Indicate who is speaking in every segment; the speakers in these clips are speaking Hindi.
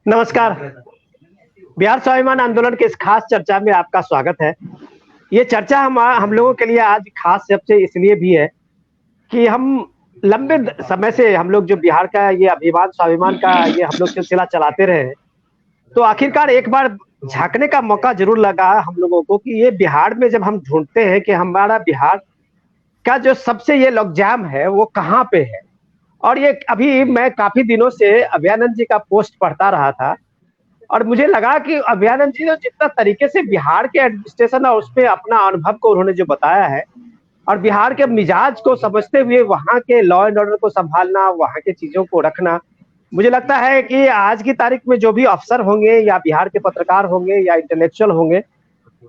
Speaker 1: नमस्कार। बिहार स्वाभिमान आंदोलन के इस खास चर्चा में आपका स्वागत है। ये चर्चा हम लोगों के लिए आज खास सबसे इसलिए भी है कि हम लंबे समय से हम लोग जो बिहार का ये अभिमान स्वाभिमान का ये हम लोग सिलसिला चलाते रहे हैं, तो आखिरकार एक बार झांकने का मौका जरूर लगा हम लोगों को कि ये बिहार में जब हम ढूंढते हैं कि हमारा बिहार का जो सबसे ये लॉकजाम है वो कहाँ पे है। और ये अभी मैं काफी दिनों से अभयानंद जी का पोस्ट पढ़ता रहा था और मुझे लगा कि अभयानंद जी ने जितना तरीके से बिहार के एडमिनिस्ट्रेशन और उसपे अपना अनुभव को उन्होंने जो बताया है और बिहार के मिजाज को समझते हुए वहाँ के लॉ एंड ऑर्डर को संभालना, वहाँ के चीजों को रखना, मुझे लगता है कि आज की तारीख में जो भी अफसर होंगे या बिहार के पत्रकार होंगे या इंटेलेक्चुअल होंगे,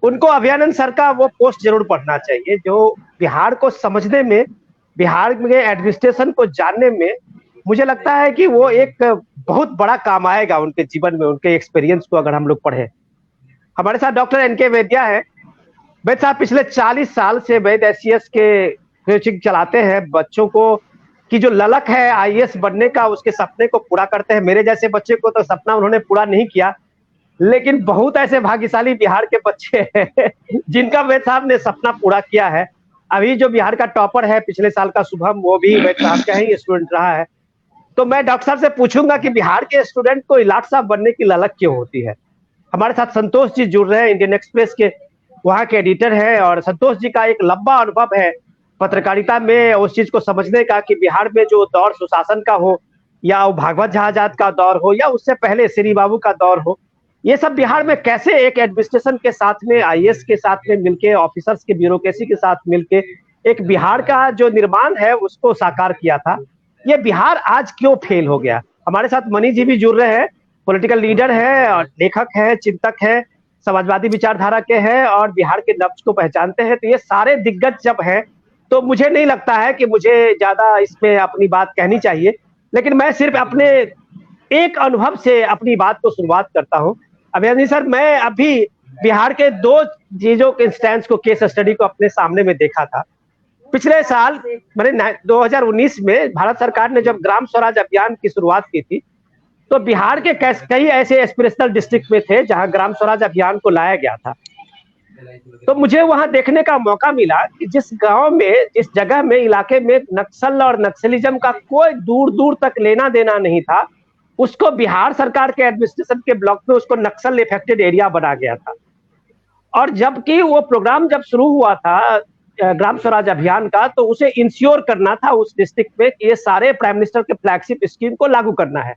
Speaker 1: उनको अभयानंद सर का वो पोस्ट जरूर पढ़ना चाहिए, जो बिहार को समझने में, बिहार में एडमिनिस्ट्रेशन को जानने में मुझे लगता है कि वो एक बहुत बड़ा काम आएगा उनके जीवन में, उनके एक्सपीरियंस को अगर हम लोग पढ़े। हमारे साथ डॉक्टर एनके वैद्या है। वैद्य साहब पिछले 40 साल से वैद्य एससीएस के कोचिंग चलाते हैं, बच्चों को की जो ललक है आईएएस बनने का, उसके सपने को पूरा करते हैं। मेरे जैसे बच्चे को तो सपना उन्होंने पूरा नहीं किया, लेकिन बहुत ऐसे भाग्यशाली बिहार के बच्चे हैं जिनका वैद्य साहब ने सपना पूरा किया है। अभी जो बिहार का टॉपर है पिछले साल का शुभम, वो भी वैद्य साहब का ही स्टूडेंट रहा है। तो मैं डॉक्टर साहब से पूछूंगा कि बिहार के स्टूडेंट को इलाट साहब बनने की ललक क्यों होती है। हमारे साथ संतोष जी जुड़ रहे हैं, इंडियन एक्सप्रेस के वहाँ के एडिटर हैं और संतोष जी का एक लंबा अनुभव है पत्रकारिता में उस चीज को समझने का कि बिहार में जो दौर सुशासन का हो या वो भागवत जहाजात का दौर हो या उससे पहले श्री बाबू का दौर हो, ये सब बिहार में कैसे एक एडमिनिस्ट्रेशन के साथ में, आईएएस के साथ में मिलके, ऑफिसर्स के ब्यूरोक्रेसी के साथ मिलके एक बिहार का जो निर्माण है उसको साकार किया था। ये बिहार आज क्यों फेल हो गया। हमारे साथ मनी जी भी जुड़ रहे हैं, पॉलिटिकल लीडर है और लेखक है, चिंतक है, समाजवादी विचारधारा के हैं और बिहार के नब्ज को पहचानते हैं। तो ये सारे दिग्गज जब हैं तो मुझे नहीं लगता है कि मुझे ज्यादा इसमें अपनी बात कहनी चाहिए, लेकिन मैं सिर्फ अपने एक अनुभव से अपनी बात को शुरुआत करता हूँ। अभयानंद सर, मैं अभी बिहार के दो चीजों के इंस्टेंस को, केस स्टडी को अपने सामने में देखा था। पिछले साल मैंने 2019 में भारत सरकार ने जब ग्राम स्वराज अभियान की शुरुआत की थी, तो बिहार के कई ऐसे एस्पिरेशनल डिस्ट्रिक्ट में थे जहां ग्राम स्वराज अभियान को लाया गया था। तो मुझे वहां देखने का मौका मिला कि जिस गांव में, जिस जगह में, इलाके में नक्सल और नक्सलिज्म का कोई दूर दूर तक लेना देना नहीं था, उसको बिहार सरकार के एडमिनिस्ट्रेशन के ब्लॉक में उसको नक्सल इफेक्टेड एरिया बना गया था। और जबकि वो प्रोग्राम जब शुरू हुआ था ग्राम स्वराज अभियान का, तो उसे इंश्योर करना था उस डिस्ट्रिक्ट में कि ये सारे प्राइम मिनिस्टर के फ्लैगशिप स्कीम को लागू करना है।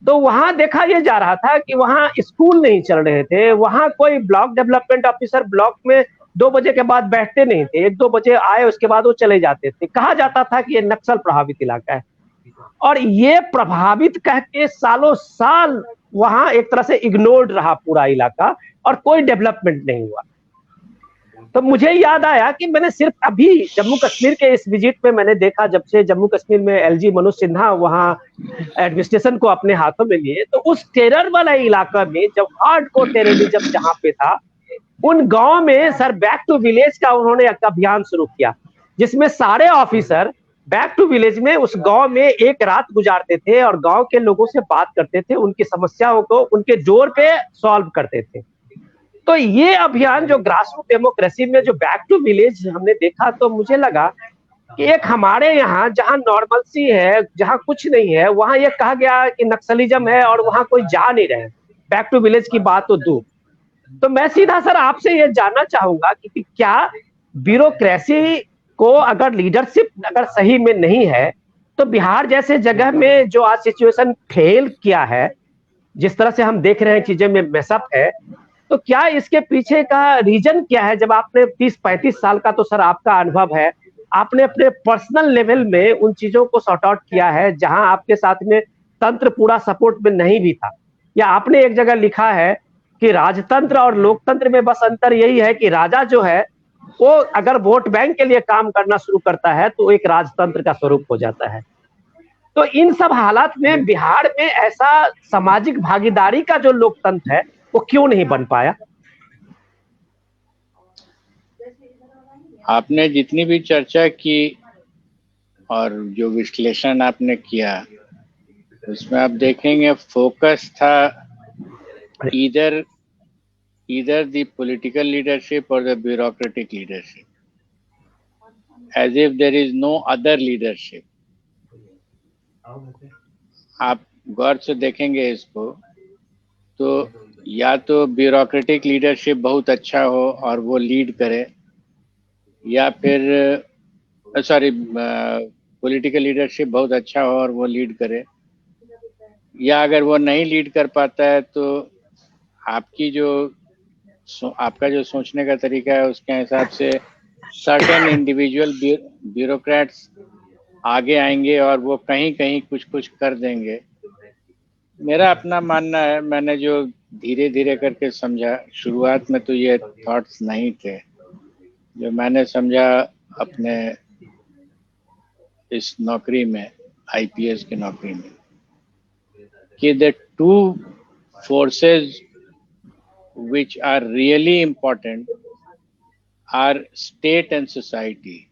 Speaker 1: तो वहां देखा यह जा रहा था कि वहां स्कूल नहीं चल रहे थे, वहां कोई ब्लॉक डेवलपमेंट ऑफिसर ब्लॉक में 2 बजे के बाद बैठते नहीं थे, 1-2 बजे आए उसके बाद वो चले जाते थे। कहा जाता था कि ये नक्सल प्रभावित इलाका है और ये प्रभावित कह के सालों साल वहां एक तरह से इग्नोर्ड रहा पूरा इलाका और कोई डेवलपमेंट नहीं हुआ। तो मुझे याद आया कि मैंने सिर्फ अभी जम्मू कश्मीर के इस विजिट में मैंने देखा, जब से जम्मू कश्मीर में एलजी मनोज सिन्हा वहां एडमिनिस्ट्रेशन को अपने हाथों में लिए, तो उस टेरर वाला इलाका में जब हार्डकोर टेररिज्म जहां पे था, उन गांव में सर बैक टू विलेज का उन्होंने एक अभियान शुरू किया, जिसमें सारे ऑफिसर बैक टू विलेज में उस गांव में एक रात गुजारते थे और गांव के लोगों से बात करते थे, उनकी समस्याओं को उनके डोर पे सॉल्व करते थे। तो ये अभियान जो ग्रासरूट डेमोक्रेसी में जो बैक टू विलेज हमने देखा, तो मुझे लगा कि एक हमारे यहाँ जहाँ नॉर्मलसी है, जहाँ कुछ नहीं है, वहां ये कहा गया कि नक्सलिज्म है और वहां कोई जा नहीं रहे। बैक टू विलेज की बात तो दूर। तो मैं सीधा सर आपसे ये जानना चाहूंगा कि क्या ब्यूरोक्रेसी को अगर लीडरशिप अगर सही में नहीं है, तो बिहार जैसे जगह में जो आज सिचुएशन फेल किया है, जिस तरह से हम देख रहे हैं चीजें में मेसअप है, तो क्या इसके पीछे का रीजन क्या है। जब आपने 30-35 साल का तो सर आपका अनुभव है, आपने अपने पर्सनल लेवल में उन चीजों को सॉर्ट आउट किया है जहां आपके साथ में तंत्र पूरा सपोर्ट में नहीं भी था। या आपने एक जगह लिखा है कि राजतंत्र और लोकतंत्र में बस अंतर यही है कि राजा जो है वो अगर वोट बैंक के लिए काम करना शुरू करता है तो एक राजतंत्र का स्वरूप हो जाता है। तो इन सब हालात में बिहार में ऐसा सामाजिक भागीदारी का जो लोकतंत्र है वो क्यों नहीं बन पाया।
Speaker 2: आपने जितनी भी चर्चा की और जो विश्लेषण आपने किया उसमें आप देखेंगे फोकस था either the political leadership or the bureaucratic leadership, as if there is no other leadership. आप गौर से देखेंगे इसको तो या तो ब्यूरोक्रेटिक लीडरशिप बहुत अच्छा हो और वो लीड करे, या फिर सॉरी पॉलिटिकल लीडरशिप बहुत अच्छा हो और वो लीड करे, या अगर वो नहीं लीड कर पाता है तो आपका जो सोचने का तरीका है उसके हिसाब से सर्टेन इंडिविजुअल ब्यूरोक्रेट्स आगे आएंगे और वो कहीं कहीं कुछ कुछ कर देंगे। मेरा अपना मानना है, मैंने जो धीरे धीरे करके समझा, शुरुआत में तो ये थॉट्स नहीं थे, जो मैंने समझा अपने इस नौकरी में, आईपीएस की नौकरी में, कि the two forces which are really important are state and society.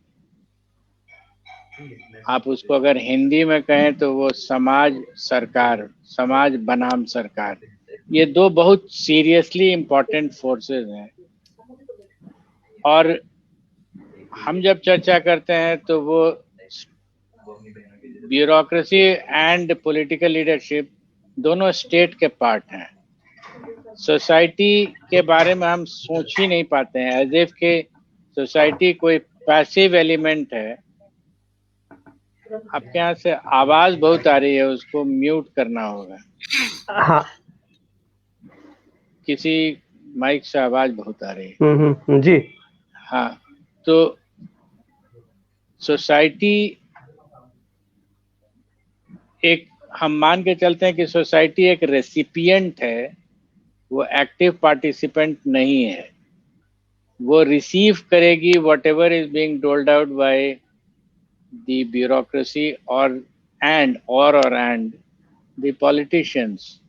Speaker 2: आप उसको अगर हिंदी में कहें तो वो समाज सरकार, समाज बनाम सरकार, ये दो बहुत सीरियसली इम्पोर्टेंट फोर्सेस हैं। और हम जब चर्चा करते हैं तो वो ब्यूरोक्रेसी एंड पॉलिटिकल लीडरशिप दोनों स्टेट के पार्ट हैं। सोसाइटी के बारे में हम सोच ही नहीं पाते हैं, एज इफ के सोसाइटी कोई पैसिव एलिमेंट है। आपके यहाँ से आवाज बहुत आ रही है, उसको म्यूट करना होगा।
Speaker 1: हाँ,
Speaker 2: किसी माइक से आवाज बहुत आ रही है।
Speaker 1: जी
Speaker 2: हाँ, तो सोसाइटी एक, हम मान के चलते हैं कि सोसाइटी एक रेसिपिएंट है, वो एक्टिव पार्टिसिपेंट नहीं है। वो रिसीव करेगी whatever is being doled out by the bureaucracy और the politicians.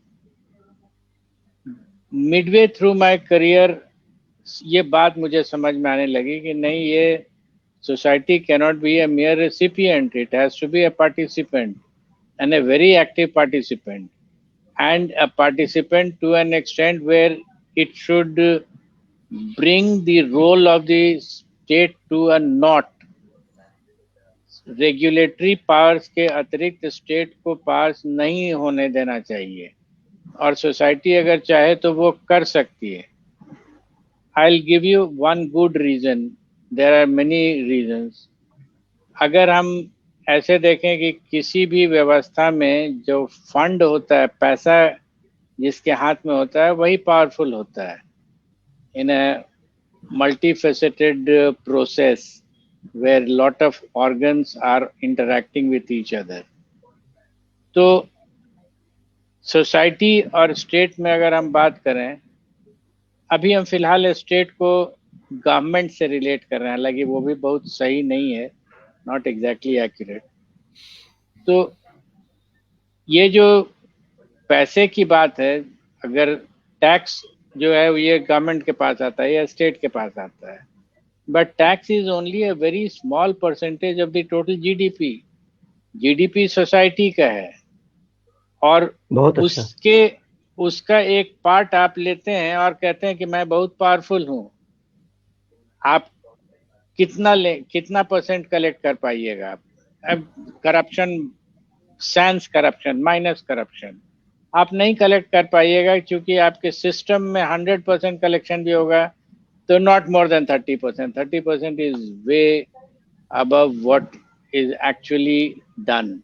Speaker 2: Midway through my career ये बात मुझे समझ में आने लगी कि नहीं, ये society cannot be A mere recipient, it has to be a participant and a very active participant, and a participant to an extent where it should bring the role of the state to a naught. Regulatory powers के अतिरिक्त स्टेट को पास नहीं होने देना चाहिए, और सोसाइटी अगर चाहे तो वो कर सकती है। I'll give you one good reason. There are many reasons. अगर हम ऐसे देखें कि किसी भी व्यवस्था में जो फंड होता है, पैसा जिसके हाथ में होता है वही पावरफुल होता है in a multifaceted process where lot of organs are interacting with each other. तो सोसाइटी और स्टेट में अगर हम बात करें, अभी हम फिलहाल स्टेट को गवर्नमेंट से रिलेट कर रहे हैं, हालांकि वो भी बहुत सही नहीं है, नॉट एग्जैक्टली एक्यूरेट। तो ये जो पैसे की बात है, अगर टैक्स जो है ये गवर्नमेंट के पास आता है या स्टेट के पास आता है, but tax is only a very small percentage of the total GDP. GDP society का है, और
Speaker 1: बहुत अच्छा।
Speaker 2: उसका एक पार्ट आप लेते हैं और कहते हैं कि मैं बहुत पावरफुल हूं। आप कितना परसेंट कलेक्ट कर पाइएगा आप? अब corruption, sans corruption, minus corruption, आप नहीं कलेक्ट कर पाइएगा, क्योंकि आपके सिस्टम में 100% कलेक्शन भी होगा तो not more than 30%। 30% is way above what is actually done.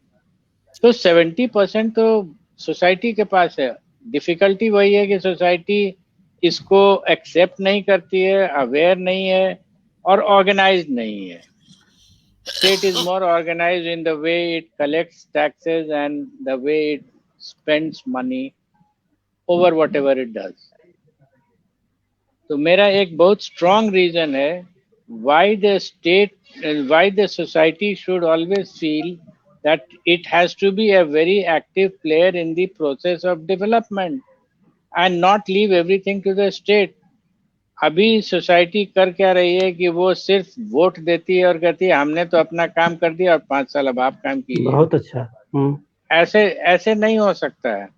Speaker 2: तो 70% तो सोसाइटी के पास है। डिफिकल्टी वही है कि सोसाइटी इसको एक्सेप्ट नहीं करती है, अवेयर नहीं है और ऑर्गेनाइज्ड नहीं है। State is more organized in the way it collects taxes and the way it spends money over whatever it does. तो मेरा एक बहुत strong reason है why the state and why the society should always feel that it has to be a very active player in the process of development and not leave everything to the state. अभी सोसाइटी कर क्या रही है कि वो सिर्फ वोट देती है और कहती है हमने तो अपना काम कर दिया और 5 साल अब आप काम कीजिए।
Speaker 1: बहुत अच्छा।
Speaker 2: ऐसे ऐसे नहीं हो सकता है।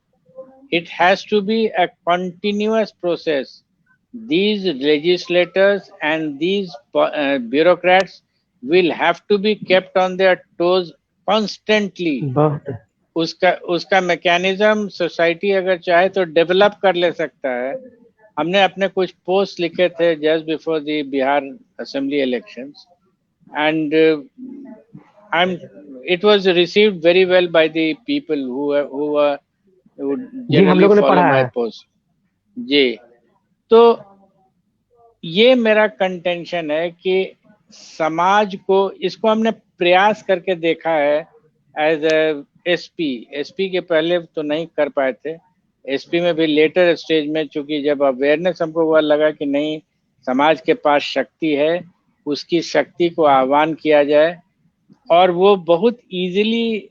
Speaker 2: It has to be a continuous process. These legislators and these bureaucrats will have to be kept on their toes constantly.
Speaker 1: बहुत।
Speaker 2: उसका उसका मैकेनिज्म सोसाइटी अगर चाहे तो डेवलप कर ले सकता है। हमने अपने कुछ पोस्ट लिखे थे just before the Bihar assembly elections and I'm it was received very well by the people who
Speaker 1: जी, हम
Speaker 2: generally
Speaker 1: लोगों ने
Speaker 2: follow
Speaker 1: पढ़ा
Speaker 2: my
Speaker 1: है।
Speaker 2: post। जी, तो ये मेरा कंटेंशन है कि समाज को, इसको हमने प्रयास करके देखा है एज एसपी के पहले तो नहीं कर पाए थे, एसपी में भी लेटर स्टेज में, चूंकि जब अवेयरनेस हमको हुआ लगा कि नहीं समाज के पास शक्ति है, उसकी शक्ति को आह्वान किया जाए और वो बहुत इजीली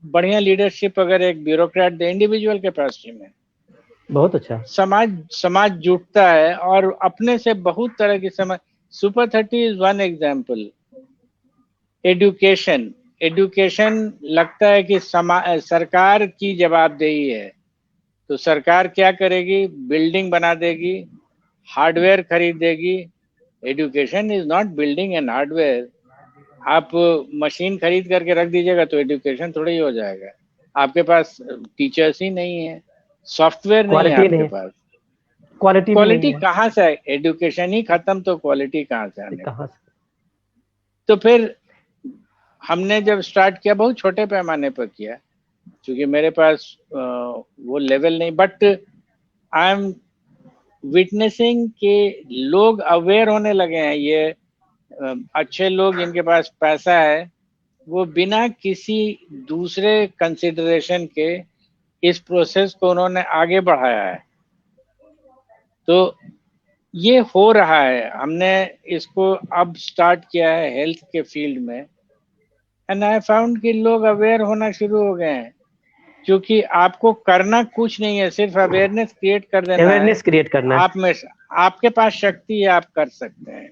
Speaker 2: बढ़िया लीडरशिप अगर एक ब्यूरोक्रेट दे इंडिविजुअल कैपेसिटी में,
Speaker 1: बहुत अच्छा।
Speaker 2: समाज जुटता है और अपने से बहुत तरह की समाज। Super 30 is one example. Education लगता है कि सरकार की जवाबदेही है, तो सरकार क्या करेगी, बिल्डिंग बना देगी, हार्डवेयर खरीद देगी। Education is not building and hardware. आप मशीन खरीद करके रख दीजिएगा तो एडुकेशन थोड़ा ही हो जाएगा। आपके पास टीचर्स ही नहीं है, सॉफ्टवेयर नहीं है
Speaker 1: क्वालिटी
Speaker 2: आपके
Speaker 1: नहीं,
Speaker 2: पास,
Speaker 1: क्वालिटी भी नहीं
Speaker 2: क्वालिटी
Speaker 1: है।
Speaker 2: कहाँ से आए? एडुकेशन ही खत्म तो क्वालिटी कहाँ से आने
Speaker 1: कहाँ
Speaker 2: को?
Speaker 1: से?
Speaker 2: तो फिर हमने जब स्टार्ट किया बहुत छोटे पैमाने पर किया, क्योंकि मेरे पास वो लेवल नहीं, बट आई एम विटनेसिंग कि लोग अवेयर होने लगे हैं। ये अच्छे लोग जिनके पास पैसा है वो बिना किसी दूसरे कंसिडरेशन के इस प्रोसेस को उन्होंने आगे बढ़ाया है। तो ये हो रहा है, हमने इसको अब स्टार्ट किया है हेल्थ के फील्ड में, एंड आई फाउंड कि लोग अवेयर होना शुरू हो गए हैं, क्योंकि आपको करना कुछ नहीं है, सिर्फ अवेयरनेस क्रिएट कर देना है।
Speaker 1: अवेयरनेस क्रिएट करना है।
Speaker 2: आप में आपके पास शक्ति है, आप कर सकते हैं,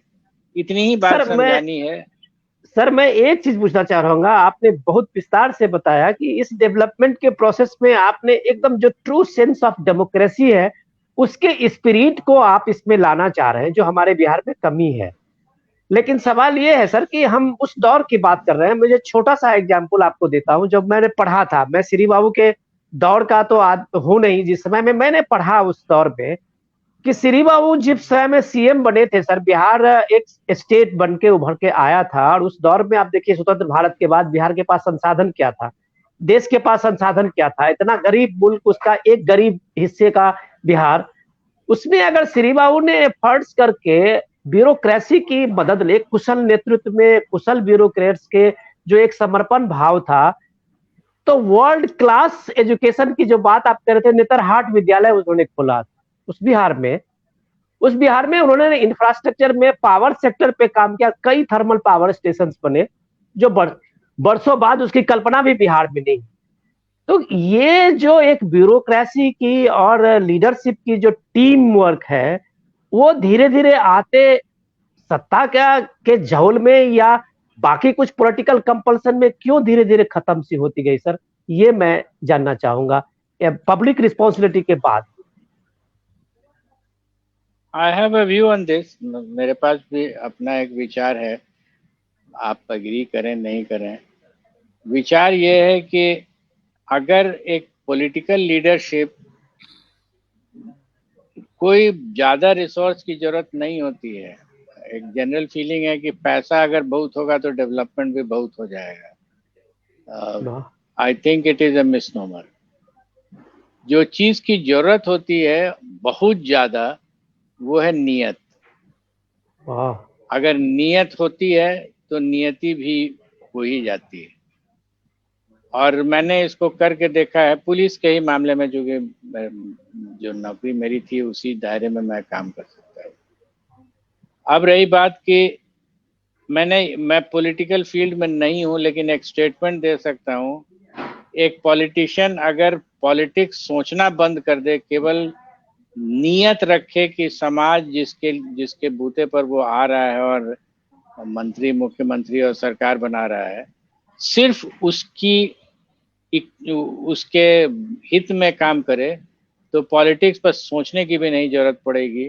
Speaker 2: इतनी ही बात
Speaker 1: सर मैं
Speaker 2: समझानी है।
Speaker 1: सर मैं एक चीज पूछना चाह रहा हूँ, आपने बहुत विस्तार से बताया कि इस डेवलपमेंट के प्रोसेस में आपने एकदम जो ट्रू सेंस ऑफ डेमोक्रेसी है उसके स्पिरिट को आप इसमें लाना चाह रहे हैं, जो हमारे बिहार में कमी है। लेकिन सवाल ये है सर कि हम उस दौर की बात कर रहे हैं। मुझे छोटा सा एग्जाम्पल आपको देता हूं। जब मैंने पढ़ा था, मैं श्री बाबू के दौर का तो हूं नहीं, जिस समय में मैंने पढ़ा उस दौर में कि श्री बाबू जिस समय में सीएम बने थे सर, बिहार एक स्टेट बन के उभर के आया था। और उस दौर में आप देखिए, स्वतंत्र भारत के बाद बिहार के पास संसाधन क्या था, देश के पास संसाधन क्या था? इतना गरीब मुल्क, उसका एक गरीब हिस्से का बिहार। उसमें अगर श्री बाबू ने एफर्ट्स करके ब्यूरोक्रेसी की मदद ले, कुशल नेतृत्व में कुशल ब्यूरोक्रेट्स के जो एक समर्पण भाव था, तो वर्ल्ड क्लास एजुकेशन की जो बात आप कर रहे थे, नेतरहाट विद्यालय उन्होंने खोला उस बिहार में। उस बिहार में उन्होंने इंफ्रास्ट्रक्चर में पावर सेक्टर पे काम किया, कई थर्मल पावर स्टेशन बने जो बरसों बाद उसकी कल्पना भी बिहार में नहीं। तो ये जो एक ब्यूरोक्रेसी की और लीडरशिप की जो टीम वर्क है, वो धीरे धीरे आते सत्ता क्या के झोल में या बाकी कुछ पॉलिटिकल कंपल्सन में क्यों धीरे धीरे खत्म सी होती गई सर? ये मैं जानना चाहूंगा पब्लिक रिस्पॉन्सिबिलिटी के बाद।
Speaker 2: I have a view on this. मेरे पास भी अपना एक विचार है, आप अग्री करें नहीं करें। विचार ये है कि अगर एक पॉलिटिकल लीडरशिप, कोई ज्यादा रिसोर्स की जरूरत नहीं होती है। एक जनरल फीलिंग है कि पैसा अगर बहुत होगा तो डेवलपमेंट भी बहुत हो जाएगा। I think it is a misnomer. जो चीज की जरूरत होती है बहुत ज्यादा, वो है नियत। अगर नियत होती है तो नियति भी हो ही जाती है। और मैंने इसको करके देखा है पुलिस के ही मामले में, जो नौकरी मेरी थी उसी दायरे में मैं काम कर सकता हूँ। अब रही बात कि मैं पॉलिटिकल फील्ड में नहीं हूँ, लेकिन एक स्टेटमेंट दे सकता हूँ। एक पॉलिटिशियन अगर पॉलिटिक्स सोचना बंद कर दे, केवल नियत रखे कि समाज जिसके जिसके बूते पर वो आ रहा है और मंत्री, मुख्यमंत्री और सरकार बना रहा है, सिर्फ उसके हित में काम करे, तो पॉलिटिक्स पर सोचने की भी नहीं जरूरत पड़ेगी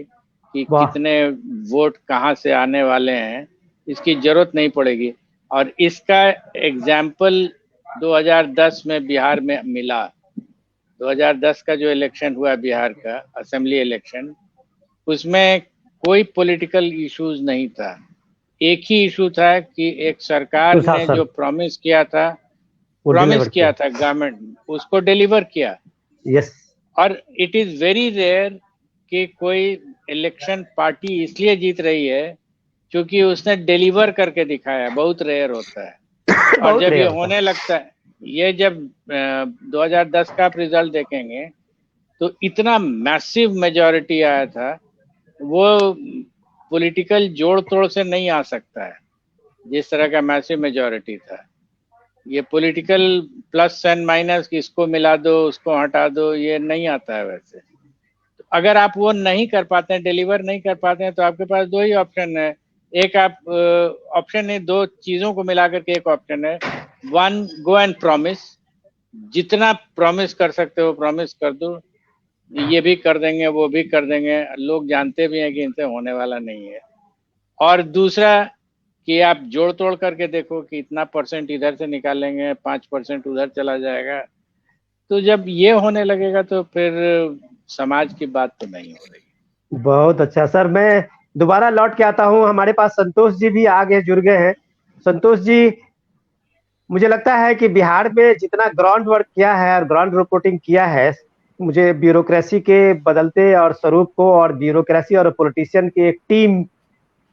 Speaker 2: कि
Speaker 1: वाह।
Speaker 2: कितने वोट कहाँ से आने वाले हैं, इसकी जरूरत नहीं पड़ेगी। और इसका एग्जाम्पल 2010 में बिहार में मिला। 2010 का जो इलेक्शन हुआ बिहार का असेंबली इलेक्शन, उसमें कोई पॉलिटिकल इश्यूज नहीं था। एक ही इशू था कि एक सरकार ने
Speaker 1: सुशासन।
Speaker 2: जो प्रॉमिस किया था,
Speaker 1: वो डिलीवर किया।
Speaker 2: गवर्नमेंट उसको डिलीवर किया।
Speaker 1: यस।
Speaker 2: और इट इज वेरी रेयर कि कोई इलेक्शन पार्टी इसलिए जीत रही है क्योंकि उसने डिलीवर करके दिखाया, बहुत रेयर होता है। और
Speaker 1: बहुत
Speaker 2: जब ये
Speaker 1: रेयर होता
Speaker 2: होने लगता है, ये जब 2010 का आप रिजल्ट देखेंगे तो इतना मैसिव मेजॉरिटी आया था, वो पॉलिटिकल जोड़ तोड़ से नहीं आ सकता है जिस तरह का मैसिव मेजॉरिटी था। ये पॉलिटिकल प्लस एंड माइनस, इसको मिला दो उसको हटा दो, ये नहीं आता है वैसे। तो अगर आप वो नहीं कर पाते हैं, डिलीवर नहीं कर पाते हैं, तो आपके पास दो ही ऑप्शन है। एक आप ऑप्शन नहीं, दो चीजों को मिला करके एक ऑप्शन है। वन, गो एंड प्रॉमिस, जितना प्रॉमिस कर सकते हो प्रॉमिस कर दो, ये भी कर देंगे वो भी कर देंगे, लोग जानते भी हैं कि इनसे होने वाला नहीं है। और दूसरा कि आप जोड़ तोड़ करके देखो कि इतना परसेंट इधर से निकालेंगे, 5% उधर चला जाएगा। तो जब ये होने लगेगा तो फिर समाज की बात तो नहीं हो रही।
Speaker 1: बहुत अच्छा सर। मैं दोबारा लौट के आता हूँ, हमारे पास संतोष जी भी आगे जुड़ गए हैं। संतोष जी, मुझे लगता है कि बिहार में जितना ग्राउंड वर्क किया है और ग्राउंड रिपोर्टिंग किया है, मुझे ब्यूरोक्रेसी के बदलते और स्वरूप को और ब्यूरोक्रेसी और पॉलिटिशियन की एक टीम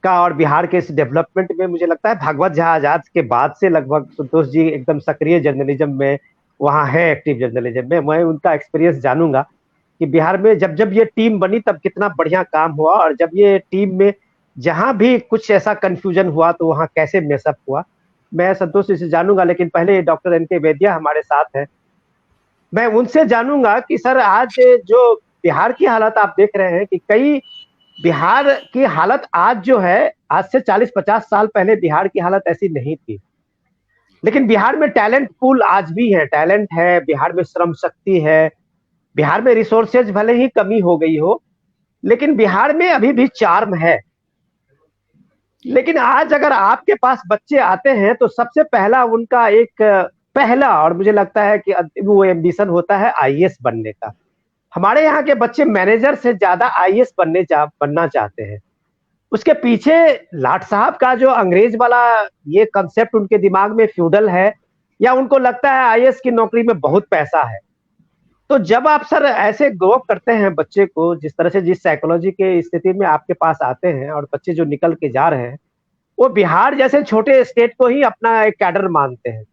Speaker 1: का और बिहार के इस डेवलपमेंट में, मुझे लगता है भागवत झा आजाद के बाद से लगभग संतोष जी एकदम सक्रिय जर्नलिज्म में वहाँ है, एक्टिव जर्नलिज्म में। मैं उनका एक्सपीरियंस जानूंगा कि बिहार में जब जब ये टीम बनी तब कितना बढ़िया काम हुआ, और जब ये टीम में जहां भी कुछ ऐसा कंफ्यूजन हुआ तो वहां कैसे मेसअप हुआ। मैं संतोष जी से जानूंगा, लेकिन पहले डॉक्टर एन के वैद्या हमारे साथ है। मैं उनसे जानूंगा कि सर, आज जो बिहार की हालत आप देख रहे हैं कि कई बिहार की हालत आज जो है, आज से 40-50 साल पहले बिहार की हालत ऐसी नहीं थी। लेकिन बिहार में टैलेंट पूल आज भी है, टैलेंट है बिहार में, श्रम शक्ति है बिहार में, रिसोर्सेज भले ही कमी हो गई हो, लेकिन बिहार में अभी भी चार्म है। लेकिन आज अगर आपके पास बच्चे आते हैं तो सबसे पहला उनका एक पहला, और मुझे लगता है कि वो एम्बिशन होता है आईएएस बनने का। हमारे यहाँ के बच्चे मैनेजर से ज्यादा आईएएस बनना चाहते हैं। उसके पीछे लाट साहब का जो अंग्रेज वाला ये कंसेप्ट उनके दिमाग में फ्यूडल है, या उनको लगता है आईएएस की नौकरी में बहुत पैसा है। तो जब आप सर ऐसे ग्रो करते हैं बच्चे को, जिस तरह से जिस साइकोलॉजी के स्थिति में आपके पास आते हैं, और बच्चे जो निकल के जा रहे हैं वो बिहार जैसे छोटे स्टेट को ही अपना एक कैडर मानते हैं,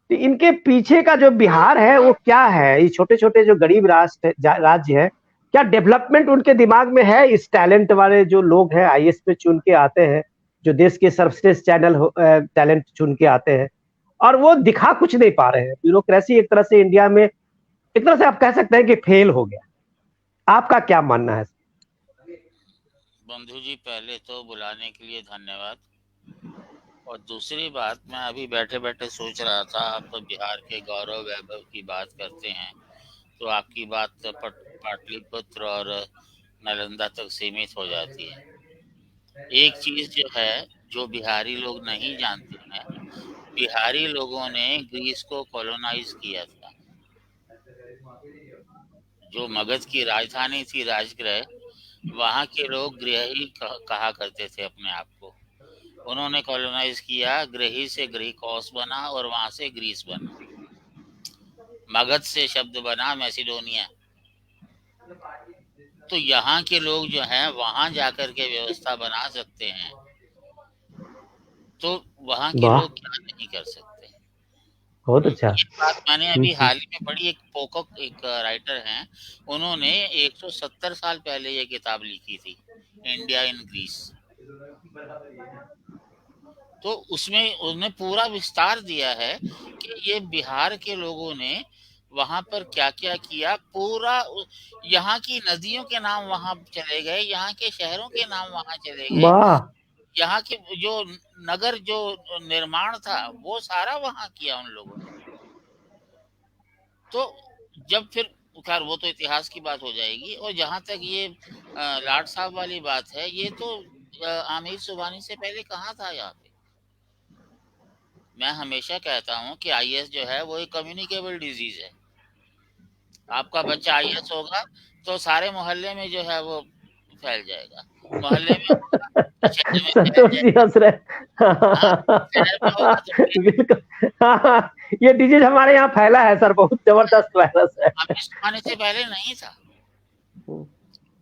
Speaker 1: तो इनके पीछे का जो बिहार है वो क्या है? ये छोटे छोटे जो गरीब राज्य है, क्या डेवलपमेंट उनके दिमाग में है? इस टैलेंट वाले जो लोग हैं आईएएस पे चुन के आते हैं, जो देश के सर्वश्रेष्ठ टैलेंट चुन के आते हैं, और वो दिखा कुछ नहीं पा रहे हैं। ब्यूरोक्रेसी एक तरह से इंडिया में, एक तरह से आप कह सकते हैं कि फेल हो गया। आपका क्या मानना है?
Speaker 3: बंधु जी, पहले तो बुलाने के लिए धन्यवाद। और दूसरी बात, मैं अभी बैठे बैठे सोच रहा था, आप तो बिहार के गौरव वैभव की बात करते हैं, तो आपकी बात तो पाटलिपुत्र और नालंदा तक सीमित हो जाती है। एक चीज जो है, जो बिहारी लोग नहीं जानते हैं, बिहारी लोगों ने ग्रीस को कॉलोनाइज किया था। जो मगध की राजधानी थी राजगृह, वहाँ के लोग गृही कहा करते थे अपने आप को। उन्होंने कॉलोनाइज किया, गृही से ग्रीकोस बना और वहां से ग्रीस बना। मगध से शब्द बना मैसिडोनिया। तो यहाँ के लोग जो हैं वहां जाकर के व्यवस्था बना सकते हैं, तो वहां के
Speaker 1: वाह,
Speaker 3: लोग क्या नहीं कर सकते।
Speaker 1: बहुत अच्छा।
Speaker 3: ये बात मैंने अभी हाल ही में पढ़ी। एक पोकक, एक राइटर हैं, उन्होंने 170 साल पहले ये किताब लिखी थी, इंडिया इन ग्रीस। तो उसमें उन्होंने पूरा विस्तार दिया है कि ये बिहार के लोगों ने वहां पर क्या क्या किया, पूरा यहाँ की नदियों के नाम वहां चले गए, यहाँ के शहरों के नाम वहां चले गए,
Speaker 1: वाह।
Speaker 3: यहाँ के जो नगर जो निर्माण था वो सारा वहां किया उन लोगों ने। तो जब फिर खैर वो तो इतिहास की बात हो जाएगी। और जहां तक ये लाड साहब वाली बात है, ये तो आमिर सुबहानी से पहले कहाँ था यहाँ पे। मैं हमेशा कहता हूँ कि आईएस जो है वो एक कम्युनिकेबल डिजीज है। आपका बच्चा आईएएस होगा तो सारे मोहल्ले में जो है वो फैल जाएगा, मोहल्ले में होगा तो शहर में फैल
Speaker 1: संतोष जी
Speaker 3: जाएगा।
Speaker 1: हंस रहे।
Speaker 3: हाँ, शहर में होगा तो फिर
Speaker 1: बिल्कुल। हाँ, ये डिजीज हमारे यहाँ फैला है सर, बहुत जबरदस्त वायरस है।
Speaker 3: आमिर सुबहानी से पहले नहीं था।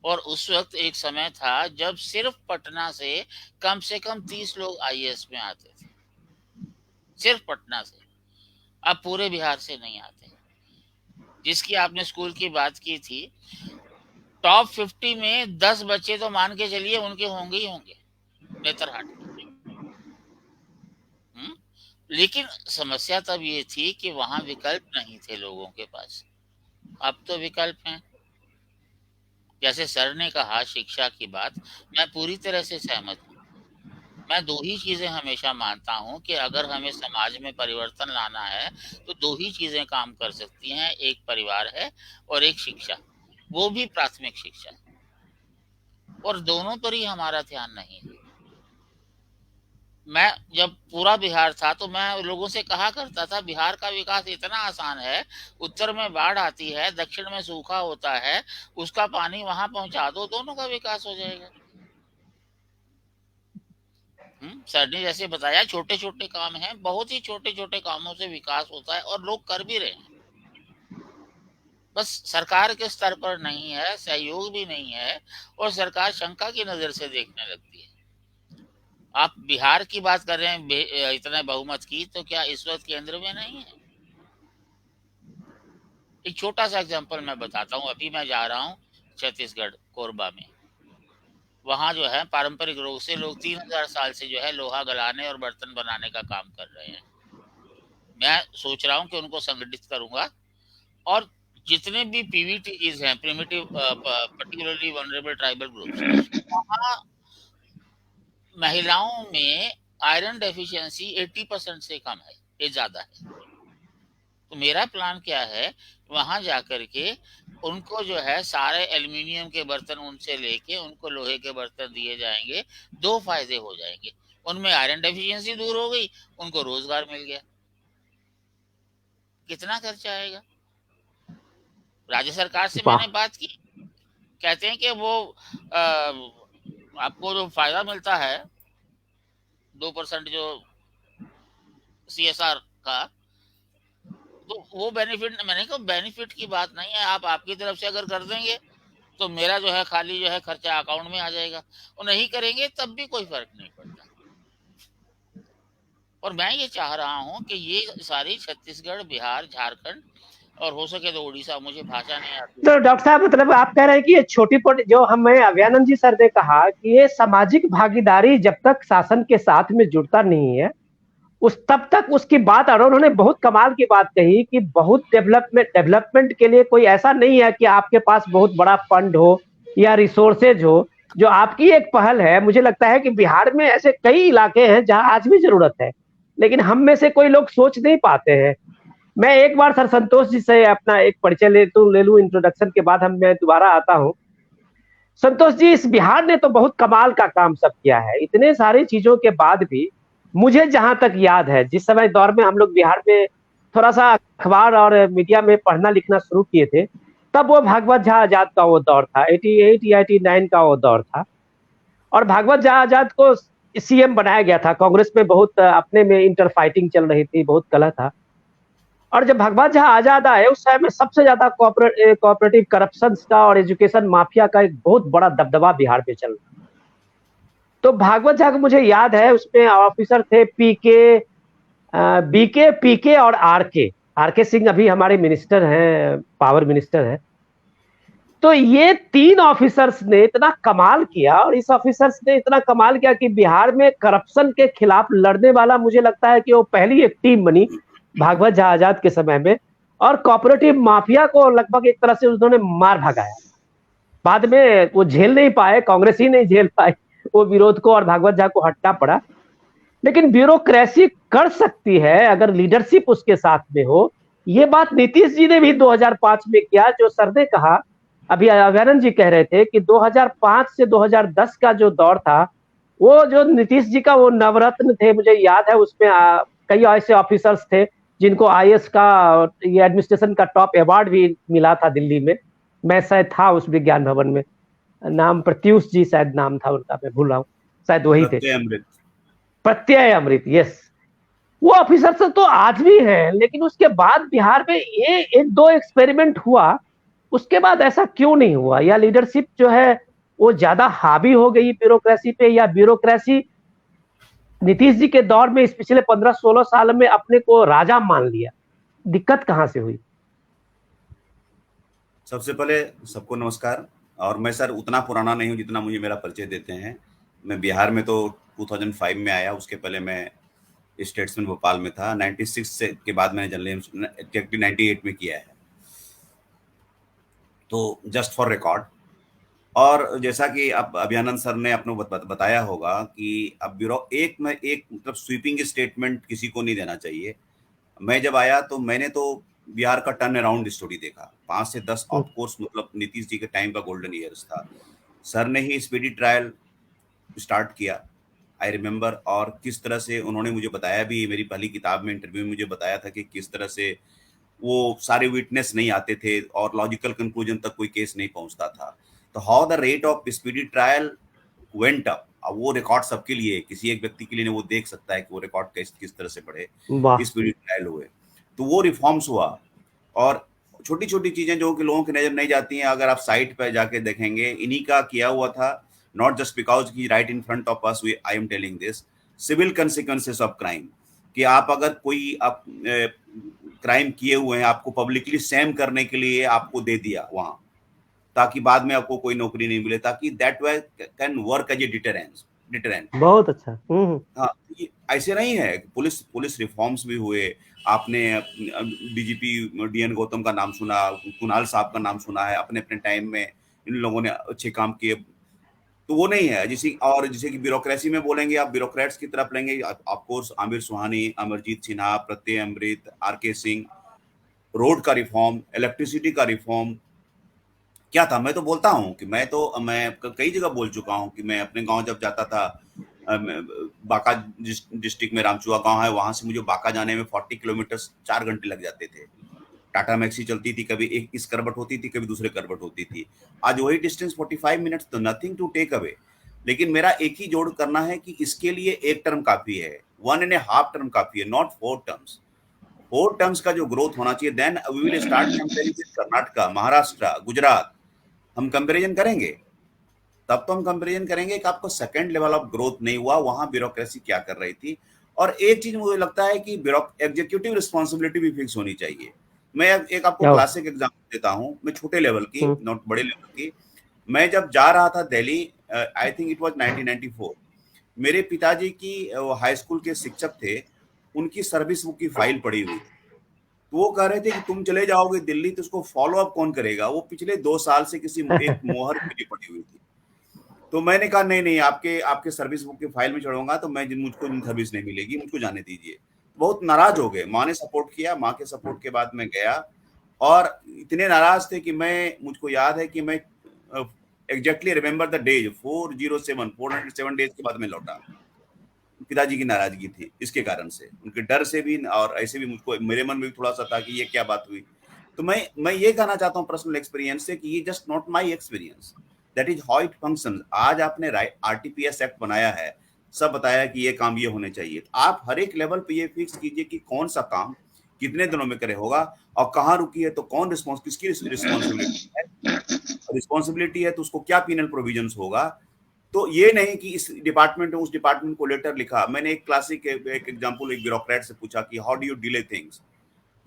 Speaker 3: और उस वक्त एक समय था जब सिर्फ पटना से कम 30 लोग आईएएस में आते थे, सिर्फ पटना से। अब पूरे बिहार से नहीं आते। जिसकी आपने स्कूल की बात की थी, टॉप 50 में 10 बच्चे तो मान के चलिए उनके होंगे ही होंगे नेतरहाट में। लेकिन समस्या तब ये थी कि वहां विकल्प नहीं थे लोगों के पास। अब तो विकल्प हैं। जैसे सर ने कहा शिक्षा की बात, मैं पूरी तरह से सहमत हूँ। मैं दो ही चीजें हमेशा मानता हूँ कि अगर हमें समाज में परिवर्तन लाना है तो दो ही चीजें काम कर सकती हैं, एक परिवार है और एक शिक्षा, वो भी प्राथमिक शिक्षा। और दोनों पर ही हमारा ध्यान नहीं है। मैं जब पूरा बिहार था तो मैं लोगों से कहा करता था बिहार का विकास इतना आसान है, उत्तर में बाढ़ आती है, दक्षिण में सूखा होता है, उसका पानी वहां पहुंचा दो, दोनों का विकास हो जाएगा। सर ने जैसे बताया छोटे छोटे काम हैं, बहुत ही छोटे छोटे कामों से विकास होता है और लोग कर भी रहे हैं। बस सरकार के स्तर पर नहीं है, सहयोग भी नहीं है और सरकार शंका की नजर से देखने लगती है। आप बिहार की बात कर रहे हैं इतने बहुमत की, तो क्या इस वक्त केंद्र में नहीं है? एक छोटा सा एग्जांपल मैं बताता हूँ। अभी मैं जा रहा हूँ छत्तीसगढ़ कोरबा में। वहां जो है पारंपरिक रूप से लोग 3000 साल से जो है लोहा गलाने और बर्तन बनाने का काम कर रहे हैं। मैं सोच रहा हूँ कि उनको संगठित करूंगा और जितने भी पीवीटीज हैं, primitive particularly vulnerable tribal groups, वहाँ महिलाओं में आयरन डेफिशिएंसी 80% से कम है, ये ज्यादा है। तो मेरा प्लान क्या है, वहां जाकर के उनको जो है सारे एल्युमिनियम के बर्तन उनसे लेके उनको लोहे के बर्तन दिए जाएंगे। दो फायदे हो जाएंगे, उनमें आयरन डेफिशिएंसी दूर हो गई, उनको रोजगार मिल गया। कितना खर्चा आएगा? राज्य सरकार से मैंने बात की, कहते हैं कि वो आपको जो फायदा मिलता है 2% जो सीएसआर का, तो वो बेनिफिट, मैंने कहा बेनिफिट की बात नहीं है, आप आपकी तरफ से अगर कर देंगे तो मेरा जो है खाली जो है खर्चा अकाउंट में आ जाएगा, और नहीं करेंगे तब भी कोई फर्क नहीं पड़ता। और मैं ये चाह रहा हूँ कि ये सारी छत्तीसगढ़, बिहार, झारखंड और हो सके तो उड़ीसा, मुझे भाषा नहीं आती।
Speaker 1: तो डॉक्टर साहब मतलब आप कह रहे हैं कि ये छोटी छोटी जो हमें अभयानंद जी सर ने कहा कि ये सामाजिक भागीदारी जब तक शासन के साथ में जुड़ता नहीं है उस तब तक उसकी बात, और उन्होंने बहुत कमाल की बात कही कि बहुत डेवलपमेंट के लिए कोई ऐसा नहीं है कि आपके पास बहुत बड़ा फंड हो या रिसोर्सेज हो। जो आपकी एक पहल है, मुझे लगता है कि बिहार में ऐसे कई इलाके हैं जहां आज भी जरूरत है, लेकिन हम में से कोई लोग सोच नहीं पाते हैं। मैं एक बार सर संतोष जी से अपना एक परिचय ले लूं इंट्रोडक्शन के बाद मैं दोबारा आता हूं। संतोष जी, इस बिहार ने तो बहुत कमाल का काम सब किया है, इतने सारी चीजों के बाद भी मुझे जहां तक याद है, जिस समय दौर में हम लोग बिहार में थोड़ा सा अखबार और मीडिया में पढ़ना लिखना शुरू किए थे, तब वो भागवत झा आजाद का वो दौर था, 88 या 89 का वो दौर था। और भागवत झा आजाद को सीएम बनाया गया था। कांग्रेस में बहुत अपने में इंटर फाइटिंग चल रही थी, बहुत कलह था। और जब भागवत झा आजाद आए उस समय में सबसे ज्यादा कोऑपरेटिव करप्शन का और एजुकेशन माफिया का एक बहुत बड़ा दबदबा बिहार में चल रहा। तो भागवत झा को मुझे याद है उसमें ऑफिसर थे बीके, पीके और आरके सिंह, अभी हमारे मिनिस्टर हैं, पावर मिनिस्टर हैं। तो ये तीन ऑफिसर्स ने इतना कमाल किया, और इस ऑफिसर्स ने इतना कमाल किया कि बिहार में करप्शन के खिलाफ लड़ने वाला, मुझे लगता है कि वो पहली एक टीम बनी भागवत झा आजाद के समय में। और कोऑपरेटिव माफिया को लगभग एक तरह से उन्होंने मार भगाया। बाद में वो झेल नहीं पाए, कांग्रेस ही नहीं झेल पाई वो विरोध को, और भागवत झा को हटना पड़ा। लेकिन ब्यूरोक्रेसी कर सकती है अगर लीडरशिप उसके साथ में हो। ये बात नीतीश जी ने भी 2005 में किया, जो सर ने कहा, अभी अभयानंद जी कह रहे थे कि 2005 से 2010 का जो दौर था, वो जो नीतीश जी का वो नवरत्न थे, मुझे याद है उसमें कई ऐसे ऑफिसर्स थे जिनको आईएएस का, ये एडमिनिस्ट्रेशन का टॉप अवार्ड भी मिला था दिल्ली में। मैं शायद था उस विज्ञान भवन में, नाम प्रत्यूष जी शायद नाम था उनका, मैं भूल रहा हूँ, शायद वही थे। प्रत्यय अमृत, यस। वो ऑफिसर तो आज भी हैं, लेकिन उसके बाद बिहार में ये एक दो एक्सपेरिमेंट हुआ, उसके बाद ऐसा क्यों नहीं हुआ? या लीडरशिप जो है वो ज्यादा हावी हो गई ब्यूरोक्रेसी पे, या ब्यूरोक्रेसी नीतीश जी के दौर में इस पिछले 15-16 साल में अपने को राजा मान लिया? दिक्कत कहां से हुई?
Speaker 4: सबसे पहले सबको नमस्कार। और मैं सर उतना पुराना नहीं हूं जितना मुझे मेरा परिचय देते हैं। मैं बिहार में तो 2005 में आया, उसके पहले मैं स्टेट्समैन भोपाल में था। 96 से के बाद मैंने जनरल 98 में किया है, तो जस्ट फॉर रिकॉर्ड। और जैसा कि अब अभयानंद सर ने अपने बताया होगा कि अब ब्यूरो एक मतलब स्वीपिंग स्टेटमेंट किसी को नहीं देना चाहिए। मैं जब आया तो मैंने तो बिहार का टर्न अराउंड स्टोरी देखा। 5 से 10 ऑफ कोर्स मतलब नीतीश जी के टाइम का गोल्डन ईयर्स था। सर ने ही स्पीडी ट्रायल स्टार्ट किया, आई रिमेम्बर। और किस तरह से उन्होंने मुझे बताया भी, मेरी पहली किताब में इंटरव्यू में मुझे बताया था कि किस तरह से वो सारे विटनेस नहीं आते थे और लॉजिकल कंक्लूजन तक कोई केस नहीं पहुंचता था। तो how the rate of speedy trial went up. अब वो रिकॉर्ड सबके लिए, किसी एक व्यक्ति के लिए वो देख सकता है कि वो रिकॉर्ड किस तरह से बढ़े, स्पीडी ट्रायल हुए। तो वो रिफॉर्म्स हुआ। और छोटी छोटी चीजें जो कि लोगों की नजर नहीं जाती हैं, अगर आप साइट पर जाके देखेंगे, इन्हीं का किया हुआ था। नॉट जस्ट बिकॉज की right in front of us I am telling this. Civil consequences of crime, कि आप अगर कोई आप क्राइम किए हुए हैं, आपको पब्लिकली सेम करने के लिए आपको दे दिया वहां, ताकि बाद में आपको कोई नौकरी नहीं मिले, ताकि that they can work as a deterrent.
Speaker 1: बहुत अच्छा।
Speaker 4: हाँ, ऐसे नहीं है। पुलिस रिफॉर्म्स भी हुए। आपने डीजीपी डीएन गौतम का नाम सुना, कुणाल साहब का नाम सुना है, अपने अपने टाइम में इन लोगों ने अच्छे काम किए। तो वो नहीं है जिसे कि ब्यूरोक्रेसी में बोलेंगे, आप ब्यूरोक्रेट्स की तरफ लेंगे, of course Aamir Suhani, Amarjeet Sinha, Pratyaya Amrit, R K Singh, road का रिफॉर्म, इलेक्ट्रिसिटी का रिफॉर्म क्या था। मैं तो बोलता हूँ कि मैं कई जगह बोल चुका हूँ कि मैं अपने गांव जब जाता था, बांका डिस्ट्रिक्ट में रामचुआ गांव है, वहां से मुझे बांका जाने में 40 किलोमीटर 4 घंटे लग जाते थे। टाटा मैक्सी चलती थी, कभी एक इस करवट होती थी, कभी दूसरे करवट होती थी। आज वही डिस्टेंस 45 मिनट्स, तो नथिंग टू टेक अवे। लेकिन मेरा एक ही जोड़ करना है कि इसके लिए एक टर्म काफी है, 1.5 टर्म काफी है, नॉट 4 टर्म्स। 4 टर्म्स का जो ग्रोथ होना चाहिए, then we will start comparing with Karnataka, Maharashtra, Gujarat. हम कंपैरिजन करेंगे, तब तो हम कंपैरिजन करेंगे कि आपको सेकंड लेवल ऑफ ग्रोथ नहीं हुआ, वहां ब्यूरोक्रेसी क्या कर रही थी। और एक चीज मुझे लगता है कि एग्जीक्यूटिव रिस्पॉन्सिबिलिटी भी फिक्स होनी चाहिए। मैं एक आपको क्लासिक एग्जांपल देता हूं, मैं छोटे लेवल की, नॉट बड़े लेवल की। मैं जब जा रहा था Delhi, I think it was 1994, मेरे पिताजी की हाई स्कूल के शिक्षक थे, उनकी सर्विस बुक की फाइल पड़ी हुई थी। तो वो कह रहे थे कि तुम चले जाओगे दिल्ली तो उसको फॉलो अप कौन करेगा, वो पिछले 2 साल से किसी एक मोहर मिली पड़ी हुई थी। तो मैंने कहा नहीं, आपके सर्विस बुक की फाइल में चढ़ूंगा तो मुझको सर्विस नहीं मिलेगी, मुझको जाने दीजिए। बहुत नाराज हो गए। माँ ने सपोर्ट किया, माँ के सपोर्ट के बाद मैं गया, और इतने नाराज थे कि मुझको याद है कि मैं exactly remember the days, 407 days के बाद मैं लौटा। पिताजी की नाराजगी थी इसके कारण से, उनके डर से भी, और ऐसे भी मुझको, मेरे मन में भी थोड़ा सा था कि ये क्या बात हुई। तो मैं ये कहना चाहता हूँ पर्सनल एक्सपीरियंस से कि ये just not my experience, that is how it functions. आज आपने आरटीपीएस एक्ट बनाया है, सब बताया कि ये काम ये होने चाहिए। आप हर एक लेवल पे ये फिक्स कीजिए कि कौन सा काम कितने दिनों में करे होगा, और कहाँ रुकी है तो कौन किसकी रिस्पॉन्सिबिलिटी है। रिस्पॉन्सिबिलिटी है तो उसको क्या पीनल प्रोविजंस होगा। तो ये नहीं कि इस डिपार्टमेंट ने उस डिपार्टमेंट को लेटर लिखा। मैंने एक क्लासिक एक एग्जांपल एक ब्यूरोक्रेट से पूछा कि how do you delay things.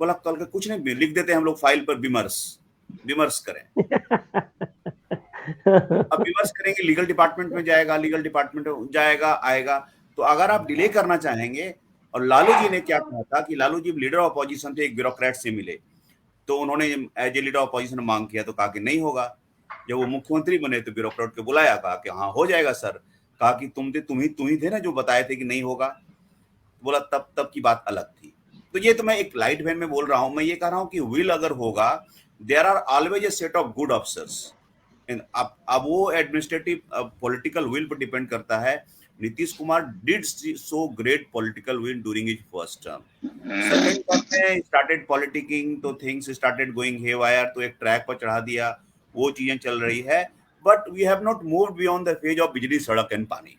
Speaker 4: बोला कल के कुछ नहीं, लिख देते हैं हम लोग फाइल पर, विमर्श करें। अब विमर्श करेंगे, लीगल डिपार्टमेंट में जाएगा, लीगल डिपार्टमेंट जाएगा आएगा। तो अगर आप डिले करना चाहेंगे, और लालू जी ने क्या कहा था कि Lalu ji leader of opposition थे, एक ब्यूरोक्रेट से मिले, तो उन्होंने एज ए लीडर ऑपोजिशन मांग किया तो कहा कि नहीं होगा। जब वो मुख्यमंत्री बने तो ब्यूरोक्रेट को बुलाया, कहा कि हाँ हो जाएगा सर। कहा कि तुम ही थे ना जो बताए थे कि नहीं होगा। बोला तब की बात अलग थी। तो ये तो मैं एक लाइट वेन में बोल रहा हूं। मैं ये कह रहा हूं कि विल अगर होगा, there are always a set of good officers. अब वो एडमिनिस्ट्रेटिव पॉलिटिकल विल पर डिपेंड करता है। Nitish Kumar did so great political will during his first term. Second term में स्टार्टेड पॉलिटिकिंग, तो थिंग्स स्टार्टेड गोइंग हेवायर, तो एक ट्रैक पर चढ़ा दिया, वो चीजें चल रही है। But we have not moved beyond the phase of bijli, sadak and paani.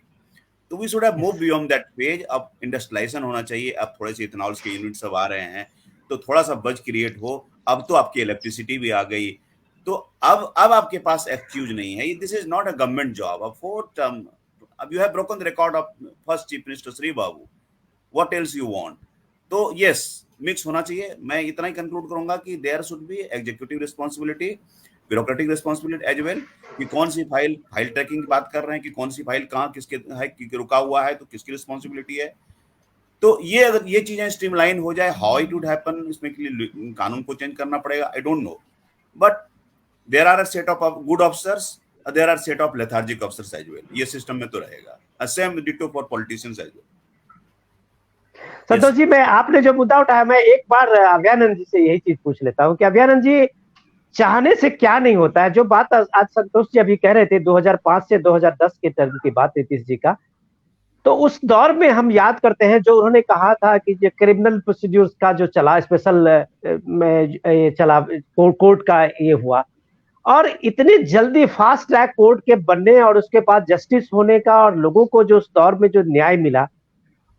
Speaker 4: तो we should have move beyond that phase. अब इंडस्ट्रियलाइजेशन होना चाहिए। अब थोड़े से इथेनॉल के यूनिट सब आ रहे हैं, तो थोड़ा सा बज क्रिएट हो। अब तो आपकी इलेक्ट्रिसिटी भी आ गई, तो अब आपके पास एक्सक्यूज नहीं है। This is not a government job. अब फोर्थ टर्म, अब you have broken the record of first chief minister Shri Babu. What else you want? तो यस, मिक्स होना चाहिए। मैं इतना ही कंक्लूड करूंगा कि there should be executive responsibility, bureaucratic responsibility as well, कि कौन सी फाइल ट्रैकिंग की बात कर रहे हैं, कि कौन सी फाइल कहाँ किसके है, कि रुका हुआ है तो किसकी रिस्पांसिबिलिटी है। तो ये अगर ये चीजें स्ट्रीमलाइन हो जाए, हाउ इट वुड हैपन, इसमें के लिए कानून को चेंज करना पड़ेगा, I don't know. But there are a set of good officers, there are set of lethargic officers as well. ये सिस्टम में तो रहेगा। Same ditto for politicians as well.
Speaker 1: Santosh ji, मैं आपने जो मुद्दा उठाया, मैं एक बार अभयानंद जी से यही चीज पूछ लेता हूँ कि अभयानंद जी, चाहने से क्या नहीं होता है। जो बात आज संतोष जी अभी कह रहे थे 2005 से 2010 के टर्म की बात, नीतीश जी का, तो उस दौर में हम याद करते हैं जो उन्होंने कहा था कि जो क्रिमिनल प्रोसीड्यूर्स का जो चला, स्पेशल में ये चला, कोर्ट का ये हुआ, और इतनी जल्दी फास्ट ट्रैक कोर्ट के बनने और उसके बाद जस्टिस होने का, और लोगों को जो उस दौर में जो न्याय मिला,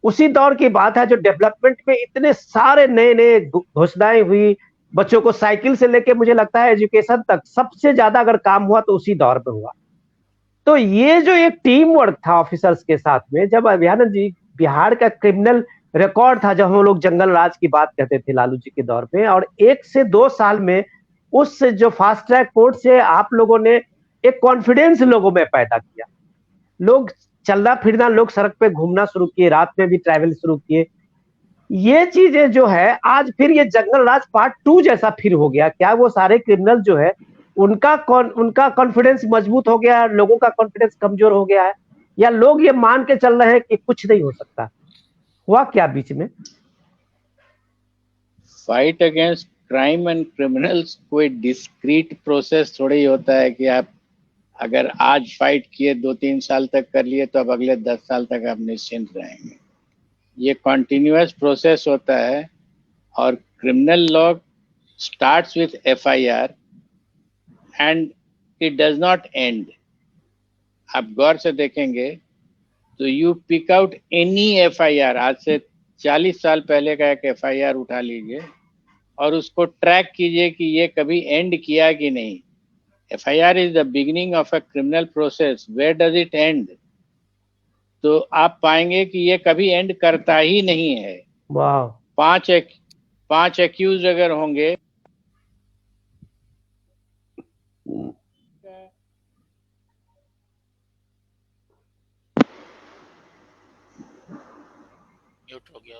Speaker 1: उसी दौर की बात है। जो डेवलपमेंट में इतने सारे नए नए घोषणाएं हुई, बच्चों को साइकिल से लेके मुझे लगता है एजुकेशन तक, सबसे ज्यादा अगर काम हुआ तो उसी दौर में हुआ। तो ये जो एक टीम वर्क था ऑफिसर्स के साथ में, जब अभयानंद जी, बिहार का क्रिमिनल रिकॉर्ड था, जब हम लोग जंगल राज की बात कहते थे लालू जी के दौर पे, और 1 से 2 साल में उस जो फास्ट ट्रैक कोर्ट से आप लोगों ने एक कॉन्फिडेंस लोगों में पैदा किया। लोग चलना फिरना, लोग सड़क पे घूमना शुरू किए, रात में भी ट्रैवल शुरू किए। ये चीजें जो है आज फिर ये जंगल राज पार्ट 2 जैसा फिर हो गया। क्या वो सारे क्रिमिनल जो है उनका कॉन्फिडेंस मजबूत हो गया, लोगों का कॉन्फिडेंस कमजोर हो गया है, या लोग ये मान के चल रहे हैं कि कुछ नहीं हो सकता? हुआ क्या बीच में?
Speaker 2: Fight against crime and criminals कोई डिस्क्रीट प्रोसेस थोड़ी ही होता है कि आप अगर आज फाइट किए 2-3 साल तक कर लिए तो अब अगले 10 साल तक आप निश्चिंत रहेंगे। ये कॉन्टिन्यूअस प्रोसेस होता है, और criminal law starts with FIR and it does not end. आप गौर से देखेंगे तो you pick out any FIR, आज से 40 साल पहले का एक FIR उठा लीजिए और उसको ट्रैक कीजिए कि ये कभी एंड किया कि नहीं। FIR is the beginning of a criminal process. Where does it end? तो आप पाएंगे कि ये कभी एंड करता ही नहीं है।
Speaker 1: वाह।
Speaker 2: 5 एक्यूज अगर होंगे,
Speaker 3: म्यूट हो गया।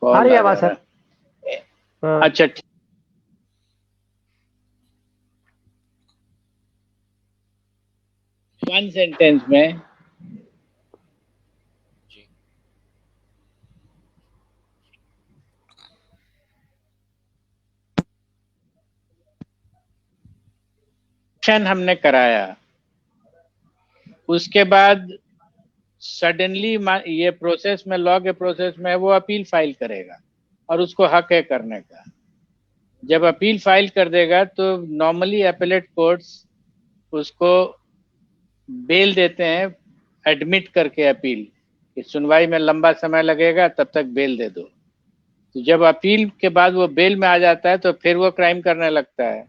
Speaker 1: आ रही आवाज सर?
Speaker 2: अच्छा, ठीक। वन सेंटेंस में हमने कराया, उसके बाद सडनली ये प्रोसेस में, लॉ के प्रोसेस में वो अपील फाइल करेगा और उसको हक है करने का। जब अपील फाइल कर देगा तो नॉर्मली अपीलेट कोर्ट्स उसको बेल देते हैं, एडमिट करके अपील कि सुनवाई में लंबा समय लगेगा, तब तक बेल दे दो। तो जब अपील के बाद वो बेल में आ जाता है तो फिर वो क्राइम करने लगता है,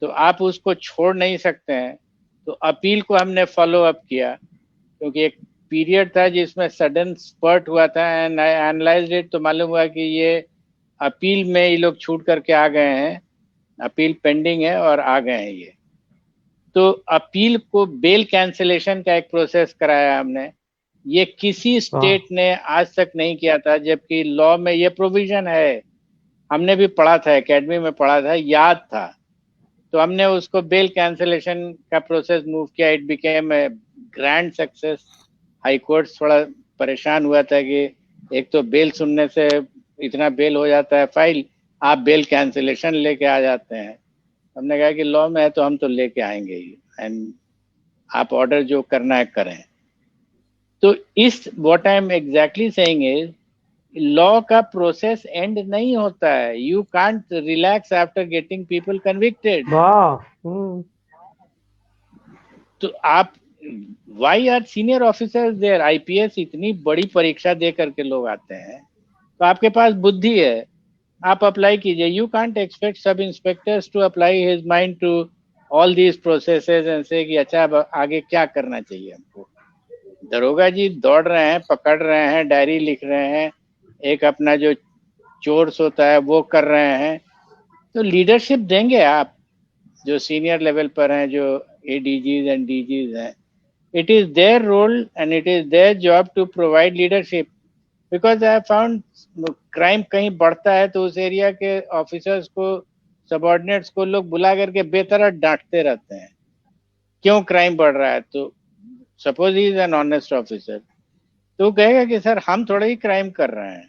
Speaker 2: तो आप उसको छोड़ नहीं सकते हैं। तो अपील को हमने फॉलो अप किया, क्योंकि एक पीरियड था जिसमें सडन स्पर्ट हुआ था एंड आई एनालाइज्ड इट, तो मालूम हुआ कि ये अपील में ये लोग छूट करके आ गए हैं, अपील पेंडिंग है और आ गए हैं ये। तो अपील को बेल कैंसिलेशन का एक प्रोसेस कराया हमने। ये किसी स्टेट ने आज तक नहीं किया था, जबकि लॉ में ये प्रोविजन है। हमने भी पढ़ा था, एकेडमी में पढ़ा था, याद था, तो हमने उसको बेल कैंसिलेशन का प्रोसेस मूव किया। It became a grand success. High court थोड़ा परेशान हुआ था कि एक तो बेल सुनने से इतना बेल हो जाता है फाइल, आप बेल कैंसिलेशन लेके आ जाते हैं। हमने कहा कि लॉ में है तो हम तो लेके आएंगे ही, एंड आप ऑर्डर जो करना है करें। तो इस what I am exactly saying is, law का प्रोसेस एंड नहीं होता है। You can't relax after getting people convicted.
Speaker 1: वाह।
Speaker 2: तो आप why are senior officers there? IPS इतनी बड़ी परीक्षा दे करके लोग आते हैं, तो आपके पास बुद्धि है, आप अप्लाई कीजिए। You can't expect sub inspectors to apply his mind to all these processes and say कि अच्छा अब आगे क्या करना चाहिए हमको। दरोगा जी दौड़ रहे हैं, पकड़ रहे हैं, डायरी लिख रहे हैं, एक अपना जो चोर्स होता है वो कर रहे हैं। तो लीडरशिप देंगे आप जो सीनियर लेवल पर हैं, जो एडीजीज एंड डीजीज हैं। It is their role and it is their job to provide leadership, because I found crime कहीं बढ़ता है तो उस एरिया के ऑफिसर्स को, सबऑर्डिनेट्स को लोग बुला करके बेतरह डांटते रहते हैं, क्यों क्राइम बढ़ रहा है। तो suppose he is an honest officer, तो वो कहेगा कि सर हम थोड़ा ही क्राइम कर रहे हैं,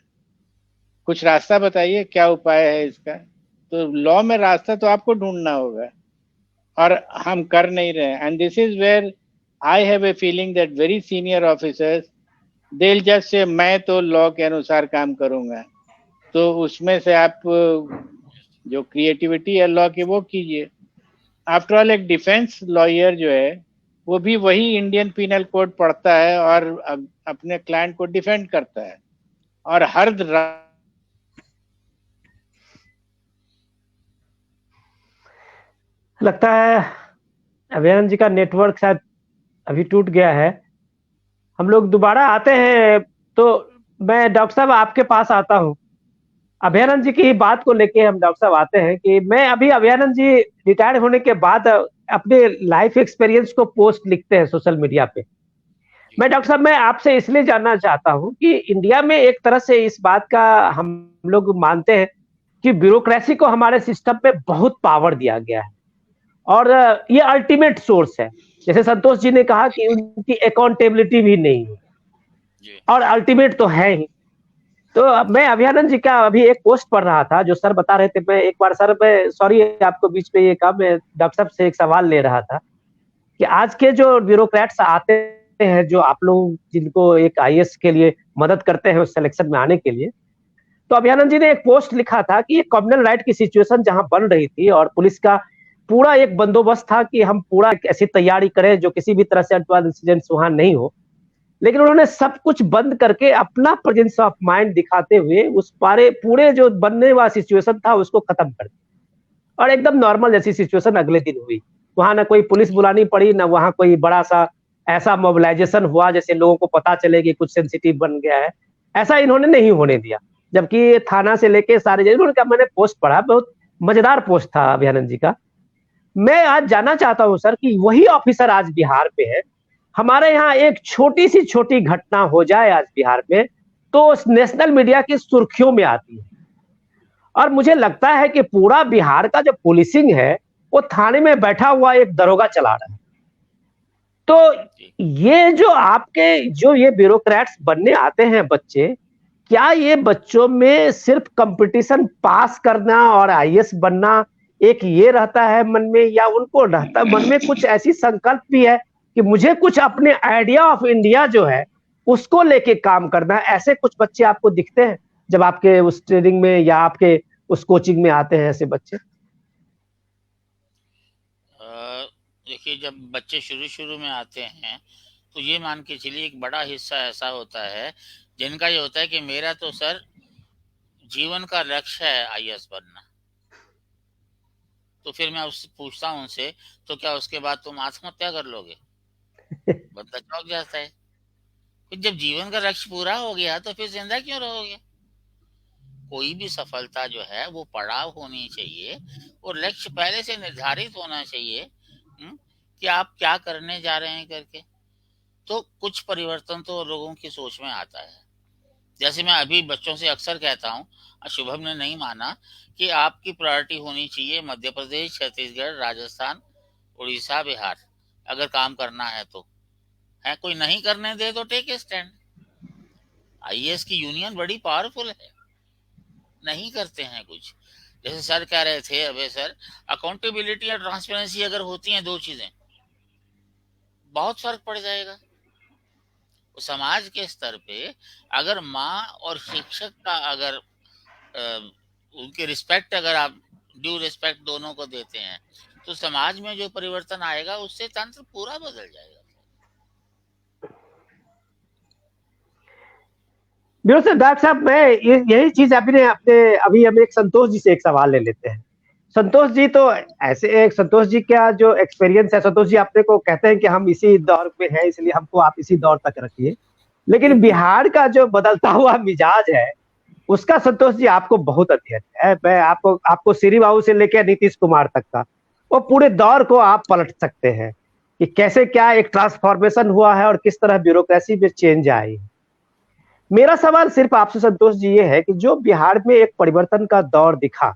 Speaker 2: कुछ रास्ता बताइए, क्या उपाय है इसका। तो लॉ में रास्ता तो आपको ढूंढना होगा, और हम कर नहीं रहे। And this is where I have a feeling that very senior officers they will just say मैं तो लॉ के अनुसार काम करूंगा। तो उसमें से आप जो क्रिएटिविटी है लॉ की वो कीजिए। आफ्टर ऑल एक डिफेंस लॉयर जो है वो भी वही इंडियन पीनल कोड पढ़ता है और अपने क्लाइंट को डिफेंड करता है, और हर
Speaker 1: लगता है अभयानंद जी का नेटवर्क शायद अभी टूट गया है। हम लोग दोबारा आते हैं, तो मैं डॉक्टर साहब आपके पास आता हूँ। अभयानंद जी की बात को लेके हम डॉक्टर साहब आते हैं कि मैं अभी अभयानंद जी रिटायर होने के बाद अपने लाइफ एक्सपीरियंस को पोस्ट लिखते हैं सोशल मीडिया पे। मैं डॉक्टर साहब, मैं आपसे इसलिए जानना चाहता हूँ कि इंडिया में एक तरह से इस बात का हम लोग मानते हैं कि ब्यूरोक्रेसी को हमारे सिस्टम में बहुत पावर दिया गया है, और ये अल्टीमेट सोर्स है। जैसे संतोष जी ने कहा कि उनकी अकाउंटेबिलिटी भी नहीं है, और अल्टीमेट तो है ही। तो मैं अभयानंद जी का अभी एक पोस्ट पढ़ रहा था जो सर बता रहे थे। मैं एक बार सर, मैं सॉरी आपको बीच में ये कहा, मैं डॉक्टर साहब से एक सवाल ले रहा था कि आज के जो ब्यूरोक्रेट्स आते हैं, जो आप लोग जिनको एक आईएएस के लिए मदद करते हैं उस सिलेक्शन में आने के लिए, तो अभयानंद जी ने एक पोस्ट लिखा था कि ये कम्युनल राइट की सिचुएशन जहां बन रही थी और पुलिस का पूरा एक बंदोबस्त था कि हम पूरा ऐसी तैयारी करें जो किसी भी तरह से अनटोवर्ड इंसिडेंट्स वहां नहीं हो, लेकिन उन्होंने सब कुछ बंद करके अपना प्रेजेंस ऑफ माइंड दिखाते हुए उस पूरे जो बनने वाला सिचुएशन था उसको खत्म कर दिया, और एकदम नॉर्मल जैसी सिचुएशन अगले दिन हुई। वहां ना कोई पुलिस बुलानी पड़ी, ना वहां कोई बड़ा सा ऐसा मोबिलाइजेशन हुआ जैसे लोगों को पता चले कि कुछ सेंसिटिव बन गया है। ऐसा इन्होंने नहीं होने दिया, जबकि थाना से लेके सारे जगह उन्होंने कहा। मैंने पोस्ट पढ़ा, बहुत मजेदार पोस्ट था अभयानंद जी का। मैं आज जानना चाहता हूं सर कि वही ऑफिसर आज बिहार पे है। हमारे यहाँ एक छोटी सी छोटी घटना हो जाए आज बिहार में तो नेशनल मीडिया की सुर्खियों में आती है, और मुझे लगता है कि पूरा बिहार का जो पुलिसिंग है वो थाने में बैठा हुआ एक दरोगा चला रहा है। तो ये जो आपके जो ये ब्यूरोक्रेट्स बनने आते हैं बच्चे, क्या ये बच्चों में सिर्फ कंपटीशन पास करना और आईएएस बनना एक ये रहता है मन में, या उनको रहता मन में कुछ ऐसी संकल्प भी है कि मुझे कुछ अपने आइडिया ऑफ इंडिया जो है उसको लेके काम करना है? ऐसे कुछ बच्चे आपको दिखते हैं जब आपके उस ट्रेनिंग में या आपके उस कोचिंग में आते हैं ऐसे बच्चे?
Speaker 3: देखिए, जब बच्चे शुरू शुरू में आते हैं तो ये मान के चलिए एक बड़ा हिस्सा ऐसा होता है जिनका ये होता है कि मेरा तो सर जीवन का लक्ष्य है आईएएस बनना। तो फिर मैं उससे पूछता हूँ उनसे, तो क्या उसके बाद तुम आत्महत्या कर लोगे? बंदा चौंक जाता है। फिर जब जीवन का लक्ष्य पूरा हो गया तो फिर जिंदा क्यों रहोगे? कोई भी सफलता जो है वो पड़ाव होनी चाहिए, और लक्ष्य पहले से निर्धारित होना चाहिए कि आप क्या करने जा रहे हैं करके। तो कुछ परिवर्तन तो लोगों की सोच में आता है। जैसे मैं अभी बच्चों से अक्सर कहता हूँ, शुभम ने नहीं माना, कि आपकी प्रायोरिटी होनी चाहिए मध्य प्रदेश, छत्तीसगढ़, राजस्थान, उड़ीसा, बिहार, अगर काम करना है तो। है कोई नहीं करने दे तो टेक ए स्टैंड। आईएएस की यूनियन बड़ी पावरफुल है, नहीं करते हैं कुछ। जैसे सर कह रहे थे अभय सर, अकाउंटेबिलिटी और ट्रांसपेरेंसी अगर होती हैं दो चीजें, बहुत फर्क पड़ जाएगा। समाज के स्तर पे अगर माँ और शिक्षक का अगर उनके रिस्पेक्ट, अगर आप ड्यू रिस्पेक्ट दोनों को देते हैं, तो समाज में जो परिवर्तन आएगा उससे तंत्र पूरा बदल जाएगा।
Speaker 1: बिल्कुल डॉक्टर साहब, मैं यही चीज आपने अपने अभी हम एक संतोष जी से एक सवाल ले लेते हैं। संतोष जी तो ऐसे एक संतोष जी का जो एक्सपीरियंस है, संतोष जी अपने को कहते हैं कि हम इसी दौर में हैं, इसलिए हमको आप इसी दौर तक रखिए। लेकिन बिहार का जो बदलता हुआ मिजाज है, उसका संतोष जी आपको बहुत अध्ययन है। मैं आपको श्री बाबू से लेकर नीतीश कुमार तक का वो पूरे दौर को आप पलट सकते हैं कि कैसे क्या एक ट्रांसफॉर्मेशन हुआ है और किस तरह ब्यूरोक्रेसी में चेंज आई है। मेरा सवाल सिर्फ आपसे संतोष जी ये है कि जो बिहार में एक परिवर्तन का दौर दिखा,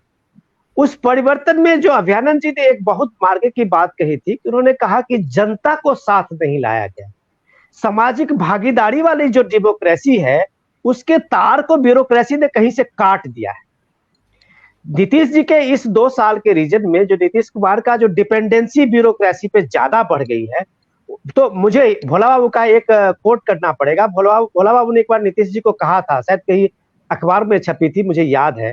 Speaker 1: उस परिवर्तन में जो अभ्यानंद जी ने एक बहुत मार्के की बात कही थी कि उन्होंने कहा कि जनता को साथ नहीं लाया गया। सामाजिक भागीदारी वाली जो डेमोक्रेसी है, उसके तार को ब्यूरोक्रेसी ने कहीं से काट दिया है। नीतीश जी के इस 2 साल के रीजन में जो नीतीश कुमार का जो डिपेंडेंसी ब्यूरोक्रेसी पे ज्यादा बढ़ गई है, तो मुझे भोला बाबू का एक कोट करना पड़ेगा। भोला बाबू ने एक बार नीतीश जी को कहा था, शायद कहीं अखबार में छपी थी, मुझे याद है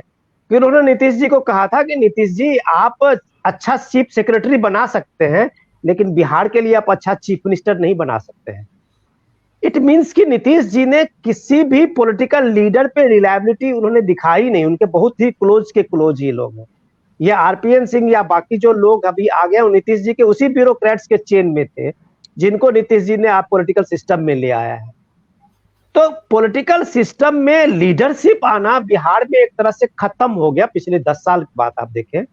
Speaker 1: कि उन्होंने नीतीश जी को कहा था कि नीतीश जी आप अच्छा चीफ सेक्रेटरी बना सकते हैं, लेकिन बिहार के लिए आप अच्छा चीफ मिनिस्टर नहीं बना सकते हैं। इट मीन्स कि नीतीश जी ने किसी भी पॉलिटिकल लीडर पे रिलायबिलिटी उन्होंने दिखाई नहीं। उनके बहुत ही क्लोज के क्लोज ही लोग हैं। ये आरपीएन सिंह या बाकी जो लोग अभी आ गए, नीतीश जी के उसी ब्यूरोक्रेट्स के चेन में थे जिनको नीतीश जी ने आप पॉलिटिकल सिस्टम में ले आया है। तो पॉलिटिकल सिस्टम में लीडरशिप आना बिहार में एक तरह से खत्म हो गया। पिछले 10 साल की बात आप देखें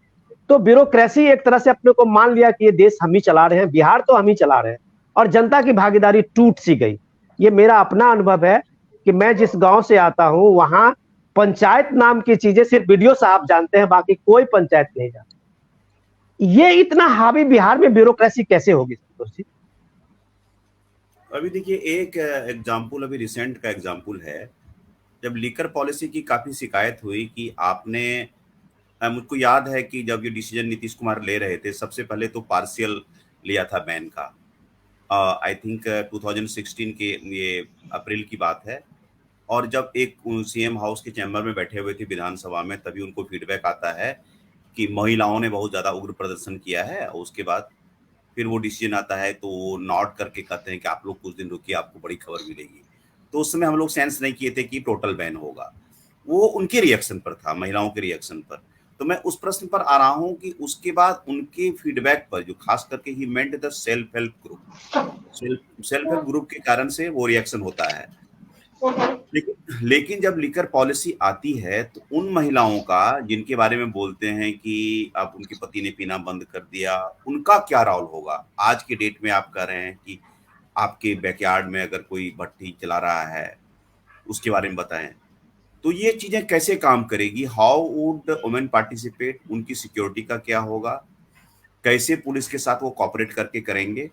Speaker 1: तो ब्यूरोक्रेसी एक तरह से अपने को मान लिया कि ये देश हम ही चला रहे हैं, बिहार तो हम ही चला रहे हैं, और जनता की भागीदारी टूट सी गई। ये मेरा अपना अनुभव है कि मैं जिस गांव से आता हूं, वहां पंचायत नाम की चीजें सिर्फ बीडीओ साहब जानते हैं, बाकी कोई पंचायत नहीं जानती। ये इतना हावी बिहार में ब्यूरोक्रेसी कैसे होगी संतोष जी?
Speaker 4: अभी देखिए, एक एग्जाम्पल अभी रिसेंट का एग्जाम्पल है। जब लीकर पॉलिसी की काफी शिकायत हुई कि आपने, मुझको याद है कि जब ये डिसीजन नीतीश कुमार ले रहे थे, सबसे पहले तो पार्शियल लिया था बैन का। आई थिंक 2016 के ये अप्रैल की बात है। और जब एक सीएम हाउस के चैम्बर में बैठे हुए थे विधानसभा में, तभी उनको फीडबैक आता है कि महिलाओं ने बहुत ज्यादा उग्र प्रदर्शन किया है। उसके बाद फिर वो डिसीजन आता है, तो वो नॉट करके कहते हैं कि आप लोग कुछ दिन रुकिए, आपको बड़ी खबर मिलेगी। तो उस समय हम लोग सेंस नहीं किए थे कि टोटल बैन होगा। वो उनके रिएक्शन पर था, महिलाओं के रिएक्शन पर। तो मैं उस प्रश्न पर आ रहा हूं कि उसके बाद उनके फीडबैक पर, जो खास करके he meant the self help group के कारण से वो रिएक्शन होता है। लेकिन जब लिकर पॉलिसी आती है, तो उन महिलाओं का जिनके बारे में बोलते हैं कि अब उनके पति ने पीना बंद कर दिया, उनका क्या रोल होगा? आज के डेट में आप कह रहे हैं कि आपके बैकयार्ड में अगर कोई भट्टी चला रहा है, उसके बारे में बताएं। तो ये चीजें कैसे काम करेगी? How would women participate? उनकी सिक्योरिटी का क्या होगा? कैसे पुलिस के साथ वो कॉपरेट करके करेंगे?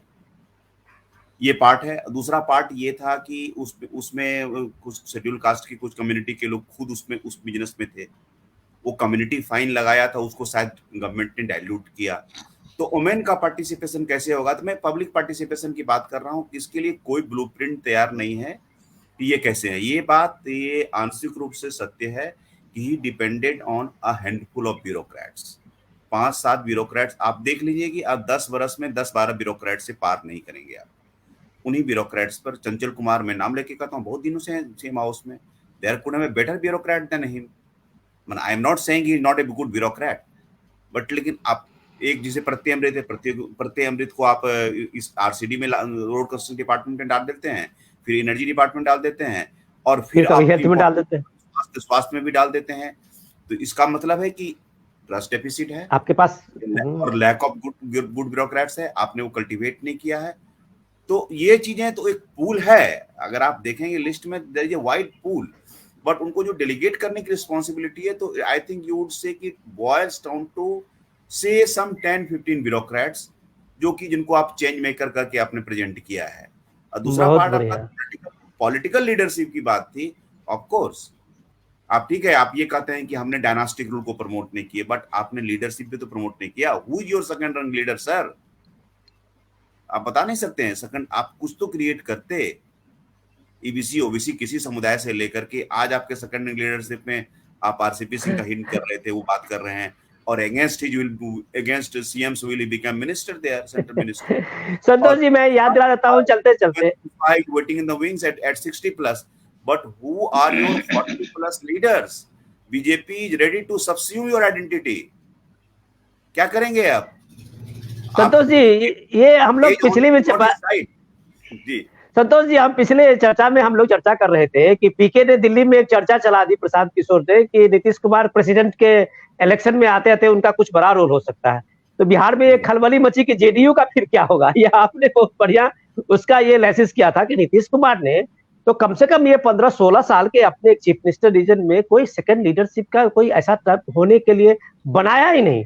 Speaker 4: ये पार्ट है। दूसरा पार्ट ये था कि उसमें कुछ शेड्यूल कास्ट की कुछ कम्युनिटी के लोग खुद उसमें उस बिजनेस में थे। वो कम्युनिटी फाइन लगाया था, उसको शायद गवर्नमेंट ने डाइल्यूट किया। तो वुमेन का पार्टिसिपेशन कैसे होगा? तो मैं पब्लिक पार्टिसिपेशन की बात कर रहा हूँ। इसके लिए कोई ब्लूप्रिंट तैयार नहीं है कि ये कैसे है। ये बात ये आंशिक रूप से सत्य है कि he depended on a handful of bureaucrats. 5-7 bureaucrats आप देख लीजिए कि आप 10 वर्ष में 10-12 ब्यूरोक्रेट से पार नहीं करेंगे आप। उन्हीं ब्यूरोक्रेट्स पर, चंचल कुमार मैं नाम लेके कहता हूँ, बहुत दिनों से सेम हाउस में, there could have better bureaucrat than him. I am not saying he is not a good bureaucrat, but लेकिन आप एक जिसे प्रत्यय अमृत है, प्रत्यय अमृत को आप इस आरसीडी में, रोड कंस्ट्रक्शन डिपार्टमेंट में डाल देते हैं, फिर एनर्जी डिपार्टमेंट डाल देते हैं, और फिर
Speaker 1: हेल्थ में डाल देते हैं,
Speaker 4: स्वास्थ्य में भी डाल देते हैं। तो इसका मतलब है कि ट्रस्ट डेफिसिट है
Speaker 1: आपके पास,
Speaker 4: और लैक ऑफ गुड ब्यूरोक्रेट्स है। आपने वो कल्टीवेट नहीं किया है। तो ये चीजें तो एक पूल है, अगर आप देखेंगे लिस्ट में there is a wide pool, but उनको जो डेलीगेट करने की रिस्पॉन्सिबिलिटी है, तो I think you would say कि बॉयल्स डाउन टू से सम 10-15 ब्यूरोक्रेट्स जो कि जिनको आप चेंज मेकर करके आपने प्रेजेंट किया है। और दूसरा
Speaker 1: बहुत
Speaker 4: पार्ट आपका
Speaker 1: बढ़िया।
Speaker 4: पॉलिटिकल लीडरशिप की बात थी। ऑफ कोर्स आप ठीक है, आप ये कहते हैं कि हमने डायनास्टिक रूल को प्रमोट नहीं किया, बट आपने लीडरशिप भी तो प्रमोट नहीं किया। हु इज योर सेकंड रंग लीडर सर? आप बता नहीं सकते हैं सेकंड, आप कुछ तो क्रिएट करते। ईबीसी ओबीसी किसी समुदाय से लेकर के आज आपके सेकंड रंग लीडरशिप में आप आरसीपी सिंह का हिंट कर रहे थे, वो बात कर रहे हैं, और against CMs will become minister there, central minister.
Speaker 1: Santosh ji, मैं याद दिला देता हूँ चलते चलते,
Speaker 4: waiting in the wings at 60 plus, but who are your 40 plus leaders? BJP is ready to subsume your identity. क्या करेंगे आप?
Speaker 1: संतोष जी? ये हम लोग पिछली में
Speaker 4: जी
Speaker 1: संतोष जी, हम पिछले चर्चा में हम लोग चर्चा कर रहे थे कि पीके ने दिल्ली में एक चर्चा चला दी प्रशांत किशोर से कि नीतीश कुमार प्रेसिडेंट के इलेक्शन में आते आते उनका कुछ बड़ा रोल हो सकता है। तो बिहार में एक खलबली मची कि जेडीयू का फिर क्या होगा। ये आपने बहुत बढ़िया उसका ये एनालिसिस किया था कि नीतीश कुमार ने तो कम से कम ये 15-16 साल के अपने चीफ मिनिस्टर रीजन में कोई सेकंड लीडरशिप का कोई ऐसा तब होने के लिए बनाया ही नहीं।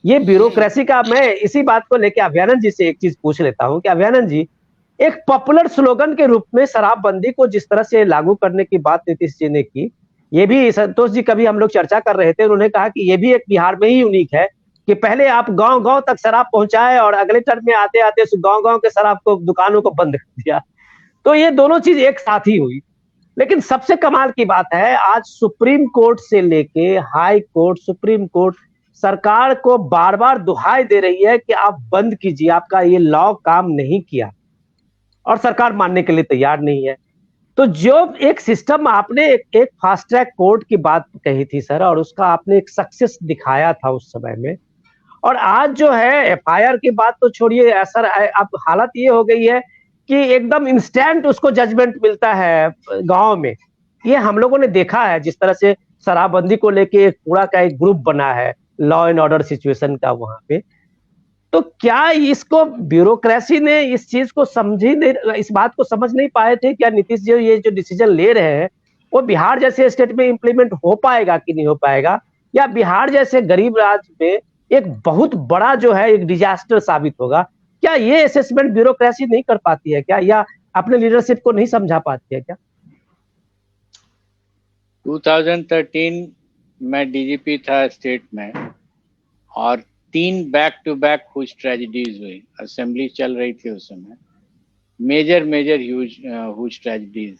Speaker 1: ये ब्यूरोक्रेसी का, मैं इसी बात को लेकर अभ्यानंद जी से एक चीज पूछ लेता हूँ कि अभ्यानंद जी, एक पॉपुलर स्लोगन के रूप में शराबबंदी को जिस तरह से लागू करने की बात नीतीश जी ने की, ये भी संतोष जी कभी हम लोग चर्चा कर रहे थे, उन्होंने कहा कि ये भी एक बिहार में ही यूनिक है कि पहले आप गांव-गांव तक शराब पहुंचाए और अगले टर्म में आते-आते गांव-गांव के शराब को दुकानों को बंद कर दिया। तो ये दोनों चीज एक साथ ही हुई। लेकिन सबसे कमाल की बात है, आज सुप्रीम कोर्ट से लेके हाई कोर्ट, सुप्रीम कोर्ट सरकार को बार-बार दुहाई दे रही है कि आप बंद कीजिए, आपका ये लॉ काम नहीं किया, और सरकार मानने के लिए तैयार नहीं है। तो जो एक सिस्टम आपने एक फास्ट ट्रैक कोर्ट की बात कही थी सर, और उसका आपने एक सक्सेस दिखाया था उस समय में, और आज जो है एफआईआर की बात तो छोड़िए, सर अब हालत ये हो गई है कि एकदम इंस्टेंट उसको जजमेंट मिलता है गांव में। ये हम लोगों ने देखा है जिस तरह से शराबबंदी को लेके एक पूरा का एक ग्रुप बना है लॉ एंड ऑर्डर सिचुएशन का वहां पे। तो क्या इसको ब्यूरोक्रेसी ने इस चीज को समझी नहीं, इस बात को समझ नहीं पाए थे? क्या नीतीश जी ये जो डिसीजन ले रहे हैं वो बिहार जैसे स्टेट में इंप्लीमेंट हो पाएगा कि नहीं हो पाएगा, या बिहार जैसे गरीब राज्य में एक बहुत बड़ा जो है एक डिजास्टर साबित होगा? क्या ये असेसमेंट ब्यूरोक्रेसी नहीं कर पाती है क्या, या अपने लीडरशिप को नहीं समझा पाती है क्या?
Speaker 2: 2013 में डीजीपी था स्टेट में, और 3 back to back huge tragedies हुई। असेंबली चल रही थी उस समय, मेजर हुज ट्रेजेडीज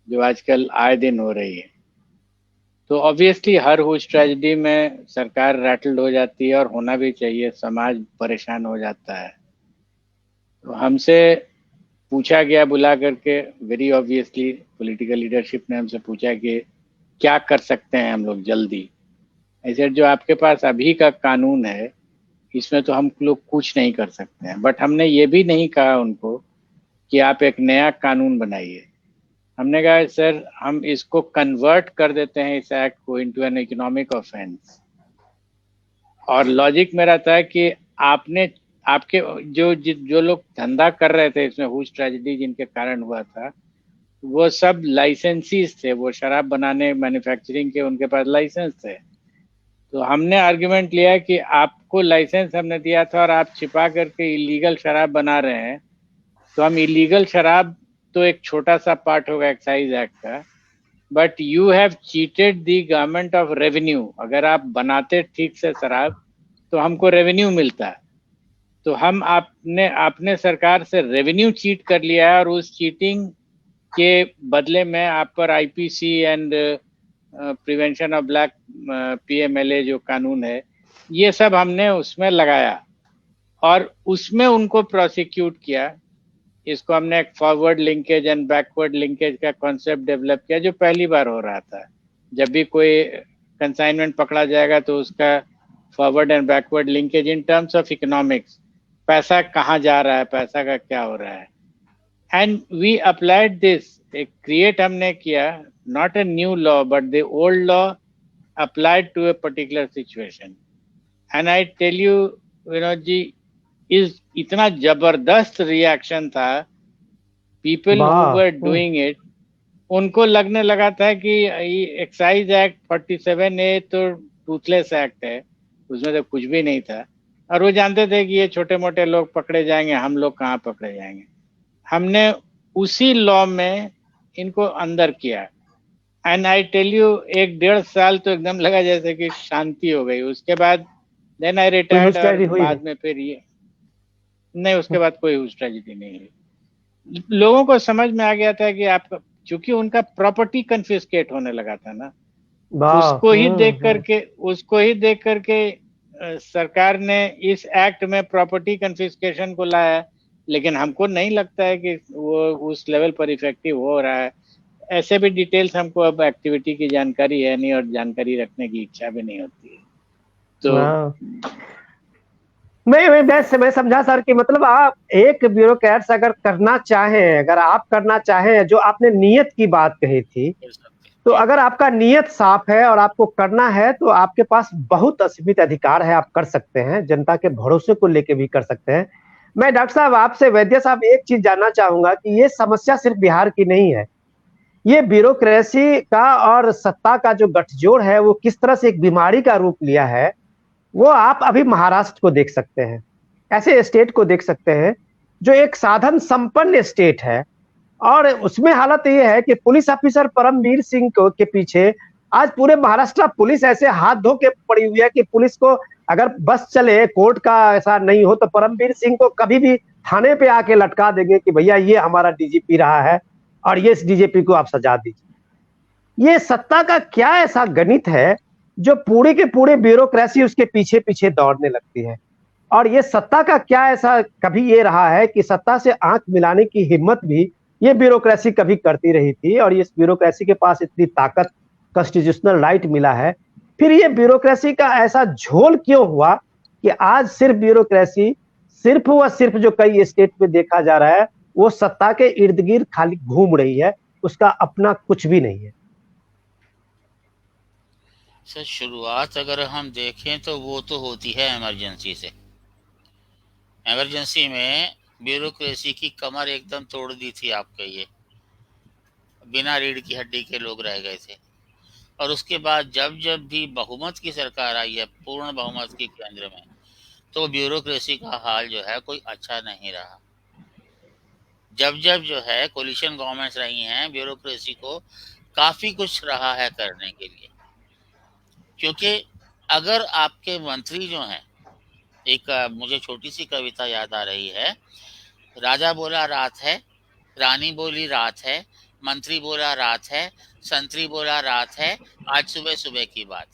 Speaker 2: जो आजकल आए दिन हो रही है। तो ऑब्वियसली हर हुज ट्रेजेडी में सरकार रैटल्ड हो जाती है, और होना भी चाहिए, समाज परेशान हो जाता है। तो हमसे पूछा गया बुला करके, वेरी ऑब्वियसली पॉलिटिकल लीडरशिप ने हमसे पूछा कि क्या कर सकते हैं हम लोग जल्दी। ऐसे जो आपके पास अभी का कानून है इसमें तो हम लोग कुछ नहीं कर सकते हैं, बट हमने ये भी नहीं कहा उनको कि आप एक नया कानून बनाइए। हमने कहा सर हम इसको कन्वर्ट कर देते हैं इस एक्ट को इनटू एन इकोनॉमिक ऑफेंस। और लॉजिक मेरा था कि आपके जो लोग धंधा कर रहे थे इसमें हुज ट्रेजेडी जिनके कारण हुआ था, वो सब लाइसेंसीज थे, वो शराब बनाने मैन्युफैक्चरिंग के उनके पास लाइसेंस थे। तो हमने आर्गुमेंट लिया कि आपको लाइसेंस हमने दिया था और आप छिपा करके इलीगल शराब बना रहे हैं, तो हम इलीगल शराब तो एक छोटा सा पार्ट होगा एक्साइज एक्ट का, but you have cheated the government of revenue. अगर आप बनाते ठीक से शराब तो हमको रेवेन्यू मिलता है, तो हम आपने सरकार से रेवेन्यू चीट कर लिया है, और उस चीटिंग के बदले में आप पर IPC and prevention of black PMLA जो कानून है ये सब हमने उसमें लगाया, और उसमें उनको प्रोसिक्यूट किया। इसको हमने एक forward linkage and backward linkage का कॉन्सेप्ट डेवलप किया, जो पहली बार हो रहा था। जब भी कोई कंसाइनमेंट पकड़ा जाएगा तो उसका forward and backward linkage in terms of economics, पैसा कहाँ जा रहा है, पैसा का क्या हो रहा है। एंड वी अप्लाइड दिस, एक क्रिएट हमने किया, not a new law but the old law applied to a particular situation. And I tell you Vinod ji, इस इतना जबरदस्त रिएक्शन था, people who were doing it, उनको लगने लगा था कि एक्साइज एक्ट 47A तो टूथलेस एक्ट है, उसमें तो कुछ भी नहीं था, और वो जानते थे कि ये छोटे मोटे लोग पकड़े जाएंगे, हम लोग कहाँ पकड़े जाएंगे। हमने उसी लॉ में इनको अंदर किया, एंड आई टेल यू 1-1.5 साल तो एकदम लगा जैसे कि शांति हो गई। उसके बाद देन आई रिटायर्ड, और बाद में फिर ये नहीं, उसके बाद कोई हुई ट्रेजेडी नहीं हुई। लोगों को समझ में आ गया था कि आप, चूंकि उनका प्रॉपर्टी कन्फिस्केट होने लगा था ना, उसको ही देख करके सरकार ने इस एक्ट में प्रॉपर्टी कन्फिस्केशन को लाया, लेकिन हमको नहीं लगता है कि वो उस लेवल पर इफेक्टिव हो रहा है। ऐसे भी डिटेल्स हमको अब एक्टिविटी की जानकारी है नहीं, और जानकारी रखने की इच्छा भी नहीं होती है। तो
Speaker 1: मैं समझा सर कि मतलब आप एक ब्यूरोक्रेट्स अगर करना चाहें, अगर आप करना चाहें, जो आपने नियत की बात कही थी, तो अगर आपका नियत साफ है और आपको करना है तो आपके पास बहुत असीमित अधिकार है, आप कर सकते हैं, जनता के भरोसे को लेके भी कर सकते हैं। मैं डॉक्टर साहब आपसे, वैद्य साहब, एक चीज जानना चाहूंगा कि ये समस्या सिर्फ बिहार की नहीं है, ये ब्यूरोक्रेसी का और सत्ता का जो गठजोड़ है वो किस तरह से एक बीमारी का रूप लिया है, वो आप अभी महाराष्ट्र को देख सकते हैं, ऐसे स्टेट को देख सकते हैं जो एक साधन संपन्न स्टेट है, और उसमें हालत ये है कि पुलिस ऑफिसर परमवीर सिंह के पीछे आज पूरे महाराष्ट्र पुलिस ऐसे हाथ धो के पड़ी हुई है कि पुलिस को अगर बस चले, कोर्ट का ऐसा नहीं हो, तो परमवीर सिंह को कभी भी थाने पे आके लटका देंगे कि भैया ये हमारा डीजीपी रहा है और ये इस डीजीपी को आप सजा दीजिए। ये सत्ता का क्या ऐसा गणित है जो पूरे के पूरे ब्यूरोक्रेसी उसके पीछे पीछे दौड़ने लगती है, और ये सत्ता का क्या ऐसा कभी ये रहा है कि सत्ता से आंख मिलाने की हिम्मत भी ये ब्यूरोक्रेसी कभी करती रही थी, और इस ब्यूरोक्रेसी के पास इतनी ताकत, कॉन्स्टिट्यूशनल राइट मिला है, फिर ये ब्यूरोक्रेसी का ऐसा झोल क्यों हुआ कि आज सिर्फ ब्यूरोक्रेसी सिर्फ व सिर्फ जो कई स्टेट में देखा जा रहा है वो सत्ता के इर्द गिर्द खाली घूम रही है, उसका अपना कुछ भी नहीं है।
Speaker 3: सर शुरुआत अगर हम देखें तो वो तो होती है इमरजेंसी से। इमरजेंसी में ब्यूरोक्रेसी की कमर एकदम तोड़ दी थी, आप कहिए, बिना रीढ़ की हड्डी के लोग रह गए थे। और उसके बाद जब जब भी बहुमत की सरकार आई है, पूर्ण बहुमत की केंद्र में, तो ब्यूरोक्रेसी का हाल जो है कोई अच्छा नहीं रहा। जब जब जो है कोलिशन गवर्नमेंट्स रही हैं, ब्यूरोक्रेसी को काफी कुछ रहा है करने के लिए, क्योंकि अगर आपके मंत्री जो हैं, एक मुझे छोटी सी कविता याद आ रही है, राजा बोला रात है, रानी बोली रात है, मंत्री बोला रात है, संतरी बोला रात है, आज सुबह सुबह की बात।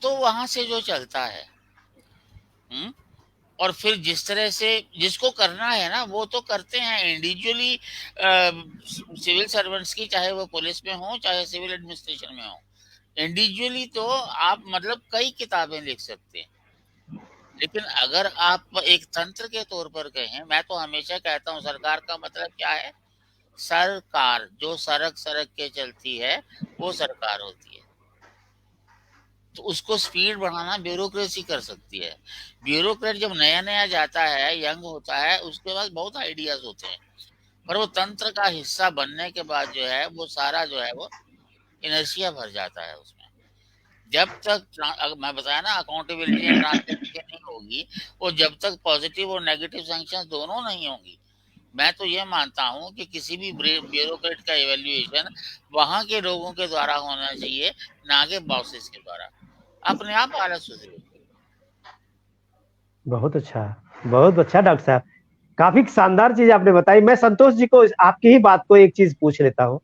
Speaker 3: तो वहां से जो चलता है, और फिर जिस तरह से जिसको करना है ना वो तो करते हैं इंडिविजुअली, सिविल सर्वेंट्स की, चाहे वो पुलिस में हो चाहे सिविल एडमिनिस्ट्रेशन में हो, इंडिविजुअली तो आप मतलब कई किताबें लिख सकते हैं। लेकिन अगर आप एक तंत्र के तौर पर कहें, मैं तो हमेशा कहता हूँ सरकार का मतलब क्या है, सरकार जो सड़क सड़क के चलती है वो सरकार होती है। तो उसको स्पीड बढ़ाना ब्यूरोक्रेसी कर सकती है। ब्यूरोक्रेट जब नया नया जाता है, यंग होता है, उसके पास बहुत आइडियाज होते हैं, पर वो तंत्र का हिस्सा बनने के बाद जो है वो सारा जो है वो इनर्शिया भर जाता है उसमें। जब तक मैं बताया ना अकाउंटेबिलिटी एंड ट्रांसपेरेंसी नहीं होगी, और जब तक पॉजिटिव और नेगेटिव सैंक्शंस दोनों नहीं होंगी, मैं तो ये मानता हूँ कि किसी भी ब्यूरोक्रेट का इवैल्यूएशन वहां के लोगों के द्वारा होना चाहिए, ना कि बॉसेस के द्वारा। अपने आप हालत सुधरेगी।
Speaker 1: बहुत अच्छा डॉक्टर साहब, काफी शानदार चीज आपने बताई। मैं संतोष जी को आपकी ही बात को एक चीज पूछ लेता हूँ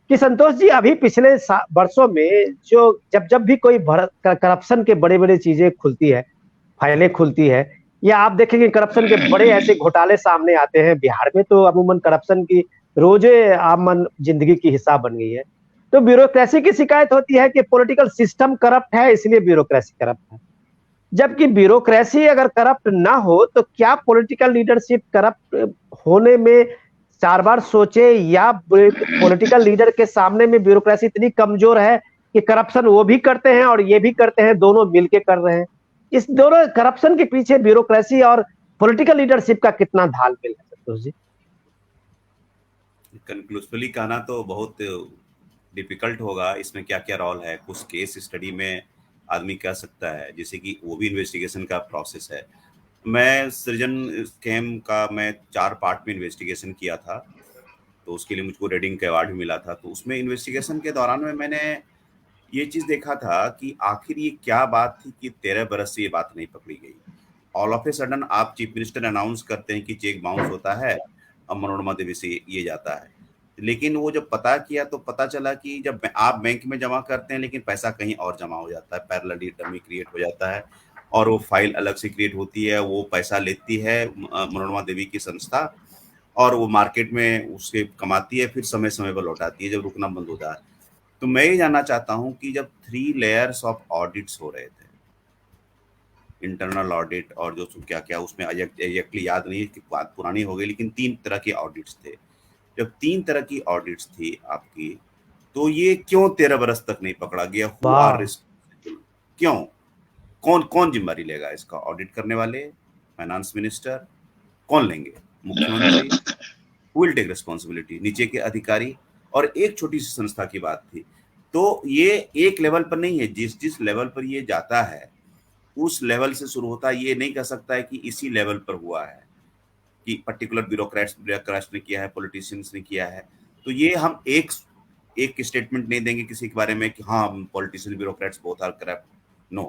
Speaker 1: कि संतोष जी, अभी पिछले वर्षों में जो जब भी कोई करप्शन के बड़े बड़े चीजें खुलती है, फाइलें खुलती है, या आप देखेंगे करप्शन के बड़े ऐसे घोटाले सामने आते हैं, बिहार में तो अमूमन करप्शन की रोजे आम जिंदगी की हिस्सा बन गई है, तो ब्यूरोक्रेसी की शिकायत होती है कि पॉलिटिकल सिस्टम करप्ट है इसलिए ब्यूरोक्रेसी करप्ट है। जबकि ब्यूरोक्रेसी अगर करप्ट ना हो तो क्या पॉलिटिकल लीडरशिप करप्ट होने में 4 बार सोचे, या पॉलिटिकल लीडर के सामने में ब्यूरोक्रेसी इतनी कमजोर है कि करप्शन वो भी करते हैं और ये भी करते हैं, दोनों मिलके कर रहे हैं। इस दोनों करप्शन के पीछे ब्यूरोक्रेसी और पॉलिटिकल लीडरशिप का कितना तालमेल है संतोष जी?
Speaker 4: कंक्लूसिवली कहना तो बहुत डिफिकल्ट होगा, इसमें क्या क्या रोल है, कुछ केस स्टडी में आदमी कह सकता है, जैसे कि वो भी इन्वेस्टिगेशन का प्रोसेस है। मैं सृजन स्कैम का मैं 4 पार्ट में इन्वेस्टिगेशन किया था, तो उसके लिए मुझको रेडिंग का अवार्ड भी मिला था। तो उसमें इन्वेस्टिगेशन के दौरान में मैंने ये चीज़ देखा था कि आखिर ये क्या बात थी कि 13 बरस से ये बात नहीं पकड़ी गई। ऑल ऑफ ए सडन आप चीफ मिनिस्टर अनाउंस करते हैं कि चेक बाउंस होता है, अब मनोरमा देवी से ये जाता है। लेकिन वो जब पता किया तो पता चला कि जब आप बैंक में जमा करते हैं लेकिन पैसा कहीं और जमा हो जाता है, पैरेलली डमी क्रिएट हो जाता है और वो फाइल अलग से क्रिएट होती है, वो पैसा लेती है मनोरमा देवी की संस्था और वो मार्केट में उससे कमाती है, फिर समय समय पर लौटाती है जब रुकना बंद होता है। तो मैं ये जानना चाहता हूँ कि जब 3 लेयर्स ऑफ ऑडिट्स हो रहे थे, इंटरनल ऑडिट और जो क्या क्या उसमें एग्जैक्टली याद नहीं है कि बात पुरानी हो गई, लेकिन 3 तरह के ऑडिट्स थे। जब 3 तरह की ऑडिट्स थी आपकी, तो ये क्यों 13 बरस तक नहीं पकड़ा गया? Who are responsible? क्यों? कौन कौन जिम्मेदारी लेगा इसका? ऑडिट करने वाले, फाइनेंस मिनिस्टर, कौन लेंगे? मुख्यमंत्री? Who will take responsibility? नीचे के अधिकारी? और एक छोटी सी संस्था की बात थी। तो ये एक लेवल पर नहीं है, जिस जिस लेवल पर ये जाता है उस लेवल से शुरू होता है। ये नहीं कह सकता है कि इसी लेवल पर हुआ है कि पर्टिकुलर ब्यूरोक्रेट्स ने किया है, पॉलिटिशियंस ने किया है। तो ये हम एक स्टेटमेंट नहीं देंगे किसी के बारे में कि हाँ politician bureaucrats both are corrupt. No,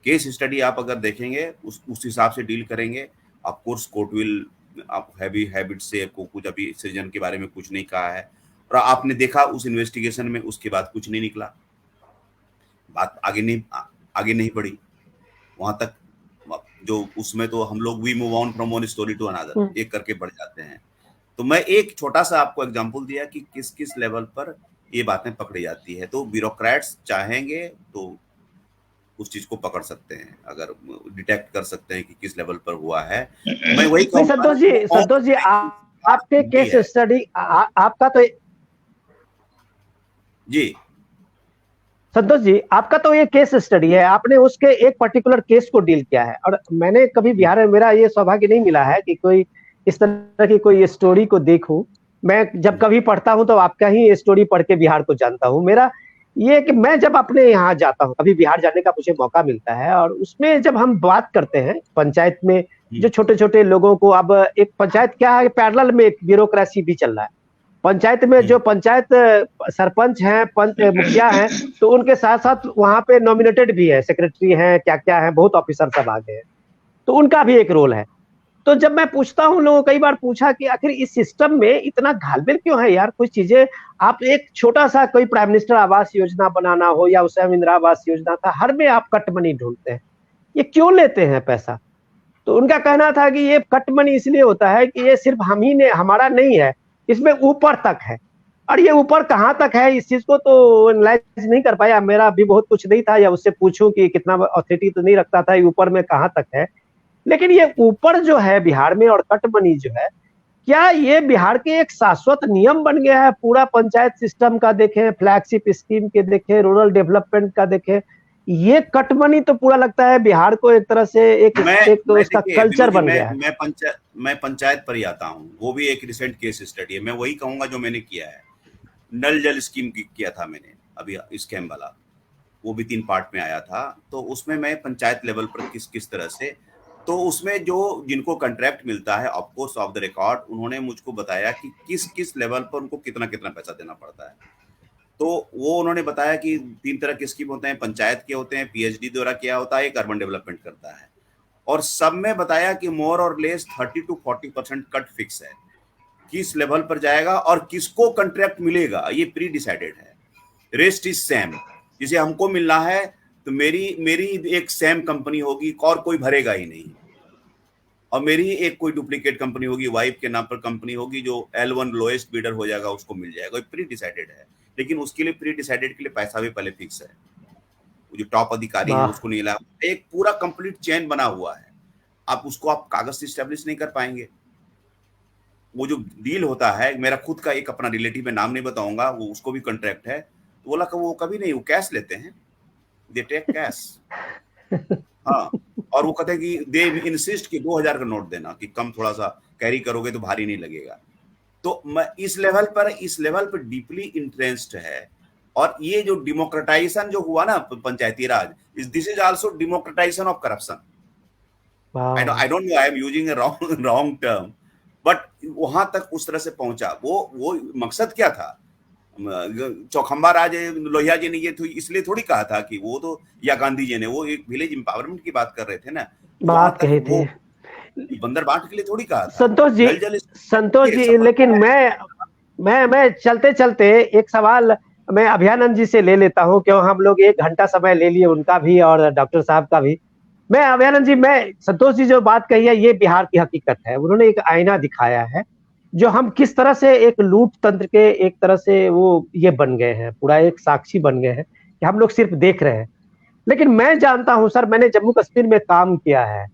Speaker 4: case study आप अगर देखेंगे उस हिसाब से डील करेंगे। ऑफ कोर्स कोर्ट विल, आप हैवी हैबिट से को कुछ अभी सृजन के बारे में कुछ नहीं कहा है और आपने देखा उस इन्वेस्टिगेशन में उसके बाद कुछ नहीं निकला, बात आगे नहीं बढ़ी वहां तक। जो उसमें तो हम लोग we move on from one story to another, एक करके बढ़ जाते हैं। तो मैं एक छोटा सा आपको एग्जांपल दिया कि किस किस लेवल पर ये बातें पकड़ी जाती है। तो ब्यूरोक्रेट्स चाहेंगे तो उस चीज को पकड़ सकते हैं, अगर डिटेक्ट कर सकते हैं कि किस लेवल पर हुआ है। मैं वही कहूंगा
Speaker 1: संतोष जी आपके केस स्टडी आपका तो
Speaker 4: जी
Speaker 1: संतोष जी आपका तो ये केस स्टडी है, आपने उसके एक पर्टिकुलर केस को डील किया है। और मैंने कभी बिहार में, मेरा ये सौभाग्य नहीं मिला है कि कोई इस तरह की कोई स्टोरी को देखूं। मैं जब कभी पढ़ता हूं तो आपका ही स्टोरी पढ़ के बिहार को जानता हूं। मेरा ये कि मैं जब अपने यहाँ जाता हूँ, कभी बिहार जाने का मुझे मौका मिलता है, और उसमें जब हम बात करते हैं पंचायत में जो छोटे छोटे लोगों को, अब एक पंचायत क्या है, पैरेलल में एक ब्यूरोक्रेसी भी चल रहा है। पंचायत में जो पंचायत सरपंच हैं, मुखिया हैं, तो उनके साथ साथ वहां पे नॉमिनेटेड भी है, सेक्रेटरी हैं, क्या क्या है, बहुत ऑफिसर सब आ गए हैं, तो उनका भी एक रोल है। तो जब मैं पूछता हूँ, लोगों कई बार पूछा कि आखिर इस सिस्टम में इतना घालमेल क्यों है यार, कुछ चीजें आप एक छोटा सा कोई प्राइम मिनिस्टर आवास योजना बनाना हो या उस समय इंदिरा आवास योजना था, हर में आप कट मनी ढूंढते हैं, ये क्यों लेते हैं पैसा? तो उनका कहना था कि ये कट मनी इसलिए होता है कि ये सिर्फ हम ही ने, हमारा नहीं है, इसमें ऊपर तक है। और ये ऊपर कहाँ तक है, इस चीज को तो एनालाइज नहीं कर पाया। मेरा भी बहुत कुछ नहीं था, या उससे पूछूं कि कितना अथॉरिटी तो नहीं रखता था, ये ऊपर में कहाँ तक है। लेकिन ये ऊपर जो है बिहार में और कट मनी जो है, क्या ये बिहार के एक शाश्वत नियम बन गया है? पूरा पंचायत सिस्टम का देखें, फ्लैगशिप स्कीम के देखें, रूरल डेवलपमेंट का देखें, ये कट मनी तो पूरा लगता है बिहार को एक तरह से एक तो इसका कल्चर बन गया है।
Speaker 4: मैं पंचायत पर ही आता हूँ, वो भी एक रिसेंट केस स्टडी है। मैं वही कहूंगा जो मैंने किया है। नल जल स्कीम किया था मैंने अभी, स्कैम वाला, वो भी 3 पार्ट में आया था। तो उसमें मैं पंचायत लेवल पर किस किस तरह से, तो उसमें जो जिनको कॉन्ट्रैक्ट मिलता है, of course of the record उन्होंने मुझको बताया कि किस किस लेवल पर उनको कितना कितना पैसा देना पड़ता है। तो वो उन्होंने बताया कि 3 तरह के स्कीम होते हैं, पंचायत के होते हैं, पीएचडी द्वारा किया होता है, एक अर्बन डेवलपमेंट करता है। और सब में बताया कि मोर और लेस 30 to 40% कट फिक्स है, किस लेवल पर जाएगा और किसको कॉन्ट्रैक्ट मिलेगा ये प्री डिसाइडेड है। रेस्ट इज सेम, जिसे हमको मिलना है तो मेरी एक सेम कंपनी होगी और कोई भरेगा ही नहीं, और मेरी एक कोई डुप्लीकेट कंपनी होगी, वाइफ के नाम पर कंपनी होगी, जो L1 लोएस्ट बिडर हो जाएगा उसको मिल जाएगा। प्री डिसाइडेड है, लेकिन उसके लिए प्री डिसाइडेड के लिए पैसा भी पहले फिक्स है। जो टॉप अधिकारी है उसको नहीं, एक पूरा कंप्लीट चेन बना हुआ है। आप उसको आप कागज से स्टैब्लिश नहीं कर पाएंगे। वो जो डील होता है, मेरा खुद का एक अपना रिलेटिव में नाम नहीं बताऊंगा, वो उसको भी कॉन्ट्रैक्ट है, तो बोला कि वो कभी नहीं, वो कैश लेते हैं, दे टेक कैश। हाँ, और वो कहते हैं कि दे इंसिस्ट कि 2000 का नोट देना, कि कम थोड़ा सा कैरी करोगे तो भारी नहीं लगेगा। तो मैं इस लेवल पर डीपली इंटरेस्ट है। और ये जो डेमोक्रेटाइजेशन जो हुआ ना Panchayati Raj, this is also democratization of corruption. I don't know, I am using a wrong term, but वहां तक उस तरह से पहुंचा। वो मकसद क्या था? चौखंबा राज लोहिया जी ने ये इसलिए थोड़ी कहा था कि वो तो, या गांधी जी ने, वो एक विलेज एम्पावरमेंट की बात कर रहे थे ना,
Speaker 1: बात कही थी,
Speaker 4: बंदर बांट के लिए थोड़ी कहा था।
Speaker 1: संतोष जी, लेकिन मैं चलते चलते एक सवाल मैं अभयानंद जी से ले लेता हूं, क्यों हम लोग 1 घंटा समय ले लिए उनका भी और डॉक्टर साहब का भी। मैं अभयानंद जी, मैं संतोष जी जो बात कही है ये बिहार की हकीकत है। उन्होंने एक आईना दिखाया है जो हम किस तरह से एक लूट तंत्र के एक तरह से वो ये बन गए हैं, पूरा एक साक्षी बन गए हैं कि हम लोग सिर्फ देख रहे हैं। लेकिन मैं जानता हूं सर, मैंने जम्मू कश्मीर में काम किया है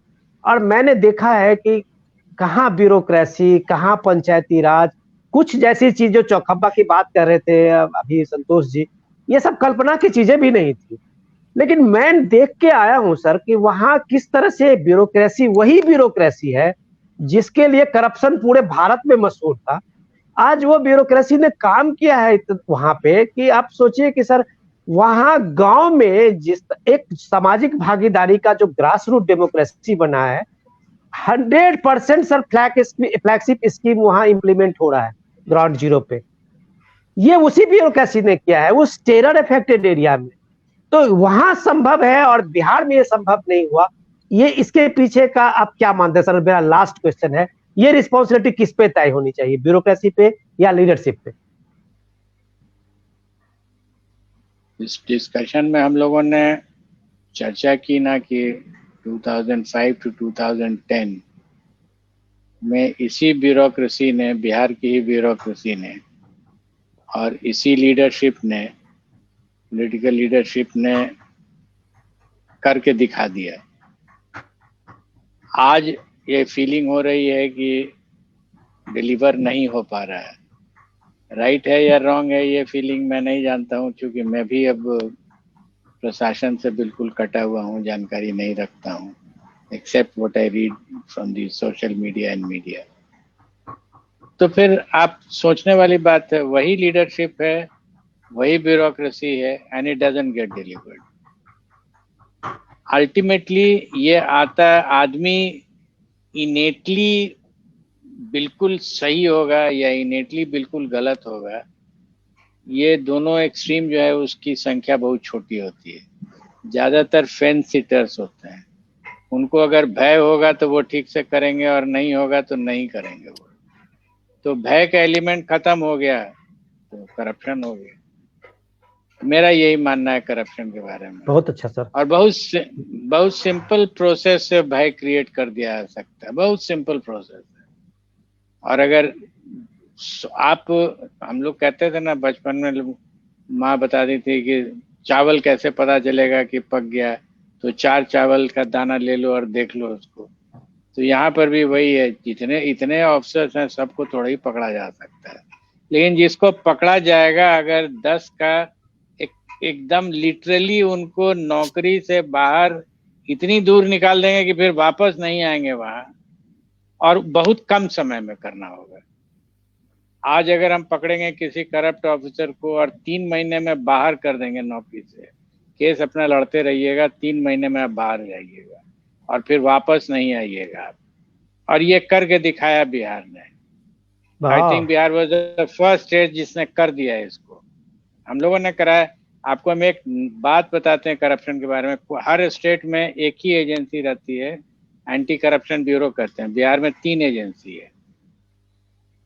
Speaker 1: और मैंने देखा है कि कहाँ ब्यूरोक्रेसी, कहाँ पंचायती राज, कुछ जैसी चीज जो चौखंबा की बात कर रहे थे अभी संतोष जी, ये सब कल्पना की चीजें भी नहीं थी। लेकिन मैं देख के आया हूं सर कि वहां किस तरह से ब्यूरोक्रेसी वही ब्यूरोक्रेसी है जिसके लिए करप्शन पूरे भारत में मशहूर था। आज वो ब्यूरोक्रेसी ने काम किया है वहां पे कि आप सोचिए कि सर वहां गांव में जिस एक सामाजिक भागीदारी का जो ग्रास रूट डेमोक्रेसी बना है, 100% सर फ्लैगशिप स्कीम वहां इंप्लीमेंट हो रहा है ग्राउंड जीरो पे। ये उसी ब्यूरोक्रेसी ने किया है उस टेरर अफेक्टेड एरिया में। तो वहां संभव है और बिहार में ये संभव नहीं हुआ। ये इसके पीछे का आप क्या मानते हैं सर? मेरा लास्ट क्वेश्चन है, ये रिस्पॉन्सिबिलिटी किस पे तय होनी चाहिए, ब्यूरोक्रेसी पे या लीडरशिप पे?
Speaker 2: इस डिस्कशन में हम लोगों ने चर्चा की ना कि 2005 to 2010 में इसी ब्यूरोक्रेसी ने, बिहार की ही ब्यूरोक्रेसी ने और इसी लीडरशिप ने, पॉलिटिकल लीडरशिप ने करके दिखा दिया। आज ये फीलिंग हो रही है कि डिलीवर नहीं हो पा रहा है। राइट है या रॉन्ग है ये फीलिंग मैं नहीं जानता हूँ, क्योंकि मैं भी अब प्रशासन से बिल्कुल कटा हुआ हूँ, जानकारी नहीं रखता हूँ, except what I read from the social media and media. तो फिर आप सोचने वाली बात है, वही लीडरशिप है, वही ब्यूरोक्रेसी है, and it doesn't get delivered. Ultimately ये आता, आदमी इनेटली बिल्कुल सही होगा या इनेटली बिल्कुल गलत होगा, ये दोनों एक्सट्रीम जो है उसकी संख्या बहुत छोटी होती है। ज्यादातर फेंस सिटर्स होते हैं, उनको अगर भय होगा तो वो ठीक से करेंगे और नहीं होगा तो नहीं करेंगे वो। तो भय का एलिमेंट खत्म हो गया तो करप्शन हो गया। मेरा यही मानना है करप्शन के बारे में।
Speaker 1: बहुत अच्छा सर। और
Speaker 2: बहुत सिंपल प्रोसेस से भय क्रिएट कर दिया जा सकता है, बहुत सिंपल प्रोसेस है। और अगर आप, हम लोग कहते थे ना बचपन में, माँ बताती थी कि चावल कैसे पता चलेगा कि पक गया, तो 4 चावल का दाना ले लो और देख लो उसको। तो यहाँ पर भी वही है, जितने इतने ऑफिसर्स हैं सबको थोड़ा ही पकड़ा जा सकता है, लेकिन जिसको पकड़ा जाएगा, अगर 10 का एकदम लिटरली उनको नौकरी से बाहर इतनी दूर निकाल देंगे कि फिर वापस नहीं आएंगे वहां, और बहुत कम समय में करना होगा। आज अगर हम पकड़ेंगे किसी करप्ट ऑफिसर को और 3 महीने में बाहर कर देंगे नौकरी से, केस अपना लड़ते रहिएगा, 3 महीने में आप बाहर जाइएगा और फिर वापस नहीं आइएगा आप। और ये करके दिखाया बिहार ने। I think Bihar was the first state जिसने कर दिया है इसको। हम लोगों ने कराया। आपको हम एक बात बताते हैं करप्शन के बारे में। हर स्टेट में एक ही एजेंसी रहती है, एंटी करप्शन ब्यूरो कहते हैं। बिहार में 3 एजेंसी है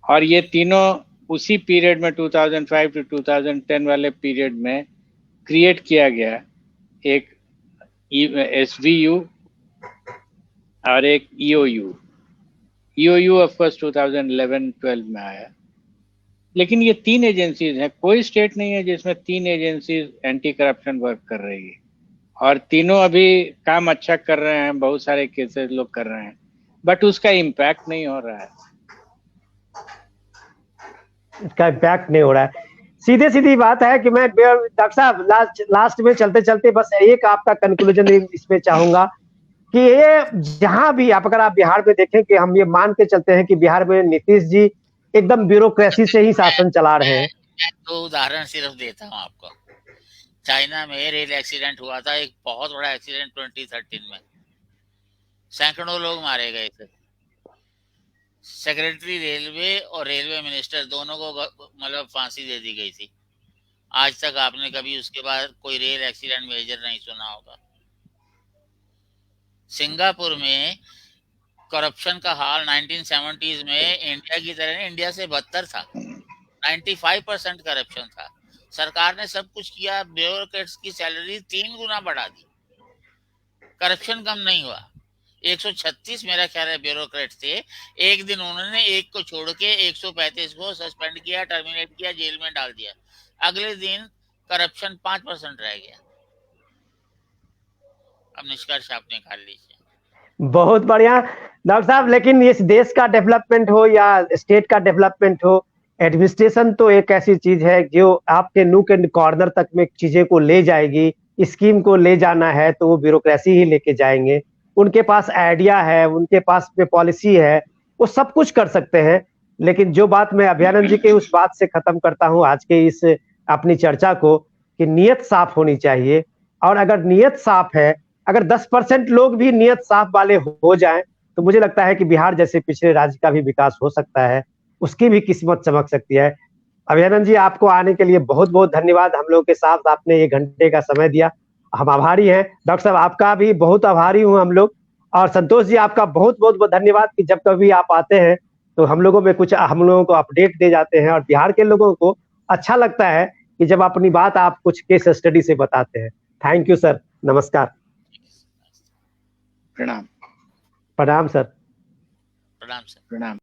Speaker 2: और ये तीनों उसी पीरियड में 2005 to 2010 वाले पीरियड में क्रिएट किया गया। एक SVU और एक EOU। EOU ऑफ कोर्स 2011-12 में आया। लेकिन ये 3 एजेंसीज हैं, कोई स्टेट नहीं है जिसमें 3 एजेंसीज एंटी करप्शन वर्क कर रही है, और तीनों अभी काम अच्छा कर रहे हैं, बहुत सारे केसेस लोग कर रहे हैं, बट उसका इम्पैक्ट नहीं हो रहा है।
Speaker 1: इसका इम्पैक्ट नहीं हो रहा है। सीधी बात है कि मैं डॉक्टर साहब लास्ट में चलते चलते बस एक आपका कंक्लूजन इसमें चाहूंगा कि ये जहां भी आप, अगर आप बिहार में देखें कि हम ये मान के चलते हैं कि बिहार में नीतीश जी एकदम ब्यूरोक्रेसी से ही शासन चला रहे हैं।
Speaker 3: मैं 2 उदाहरण सिर्फ देता हूँ आपको। चाइना में रेल एक्सीडेंट हुआ था, एक बहुत बड़ा एक्सीडेंट 2013 में, सैकड़ों लोग मारे गए थे। सेक्रेटरी रेलवे और रेलवे मिनिस्टर दोनों को मतलब फांसी दे दी गई थी। आज तक आपने कभी उसके बाद कोई रेल एक्सीडेंट मेजर नहीं सुना होगा। सिंगापुर में करप्शन का हाल 1970s में इंडिया की तरह नहीं, इंडिया से बदतर था। 95% करप्शन था। सरकार ने सब कुछ किया, ब्यूरोक्रेट्स की सैलरी 3 गुना बढ़ा दी, करप्शन कम नहीं हुआ। 136 मेरा ख्याल है ब्यूरोक्रेट थे, एक दिन उन्होंने एक को छोड़ के 135 को सस्पेंड किया, टर्मिनेट किया, जेल में डाल दिया। अगले दिन करप्शन 5% रह गया। अब निष्कर्ष आप निकाल लीजिए।
Speaker 1: बहुत बढ़िया डॉक्टर साहब, लेकिन इस देश का डेवलपमेंट हो या स्टेट का डेवलपमेंट हो, एडमिनिस्ट्रेशन तो एक ऐसी चीज है जो आपके नूक एंड कॉर्नर तक में चीजें को ले जाएगी। स्कीम को ले जाना है तो वो ब्यूरोक्रेसी ही लेके जाएंगे। उनके पास आइडिया है, उनके पास में पॉलिसी है, वो सब कुछ कर सकते हैं। लेकिन जो बात मैं अभयानंद जी के उस बात से खत्म करता हूँ आज के इस अपनी चर्चा को, कि नियत साफ होनी चाहिए। और अगर नियत साफ है, अगर 10% लोग भी नियत साफ वाले हो जाएं, तो मुझे लगता है कि बिहार जैसे पिछड़े राज्य का भी विकास हो सकता है, उसकी भी किस्मत चमक सकती है। अभयानंद जी, आपको आने के लिए बहुत बहुत धन्यवाद। हम लोग के साथ आपने 1 घंटे का समय दिया, हम आभारी हैं। डॉक्टर साहब आपका भी बहुत आभारी हूं हम लोग। और संतोष जी आपका बहुत बहुत धन्यवाद कि जब कभी आप आते हैं तो हम लोगों में कुछ हम लोगों को अपडेट दे जाते हैं, और बिहार के लोगों को अच्छा लगता है कि जब अपनी बात आप कुछ केस स्टडी से बताते हैं। थैंक यू सर, नमस्कार।
Speaker 2: प्रणाम।
Speaker 1: प्रणाम सर।
Speaker 3: प्रणाम सर।
Speaker 2: प्रणाम।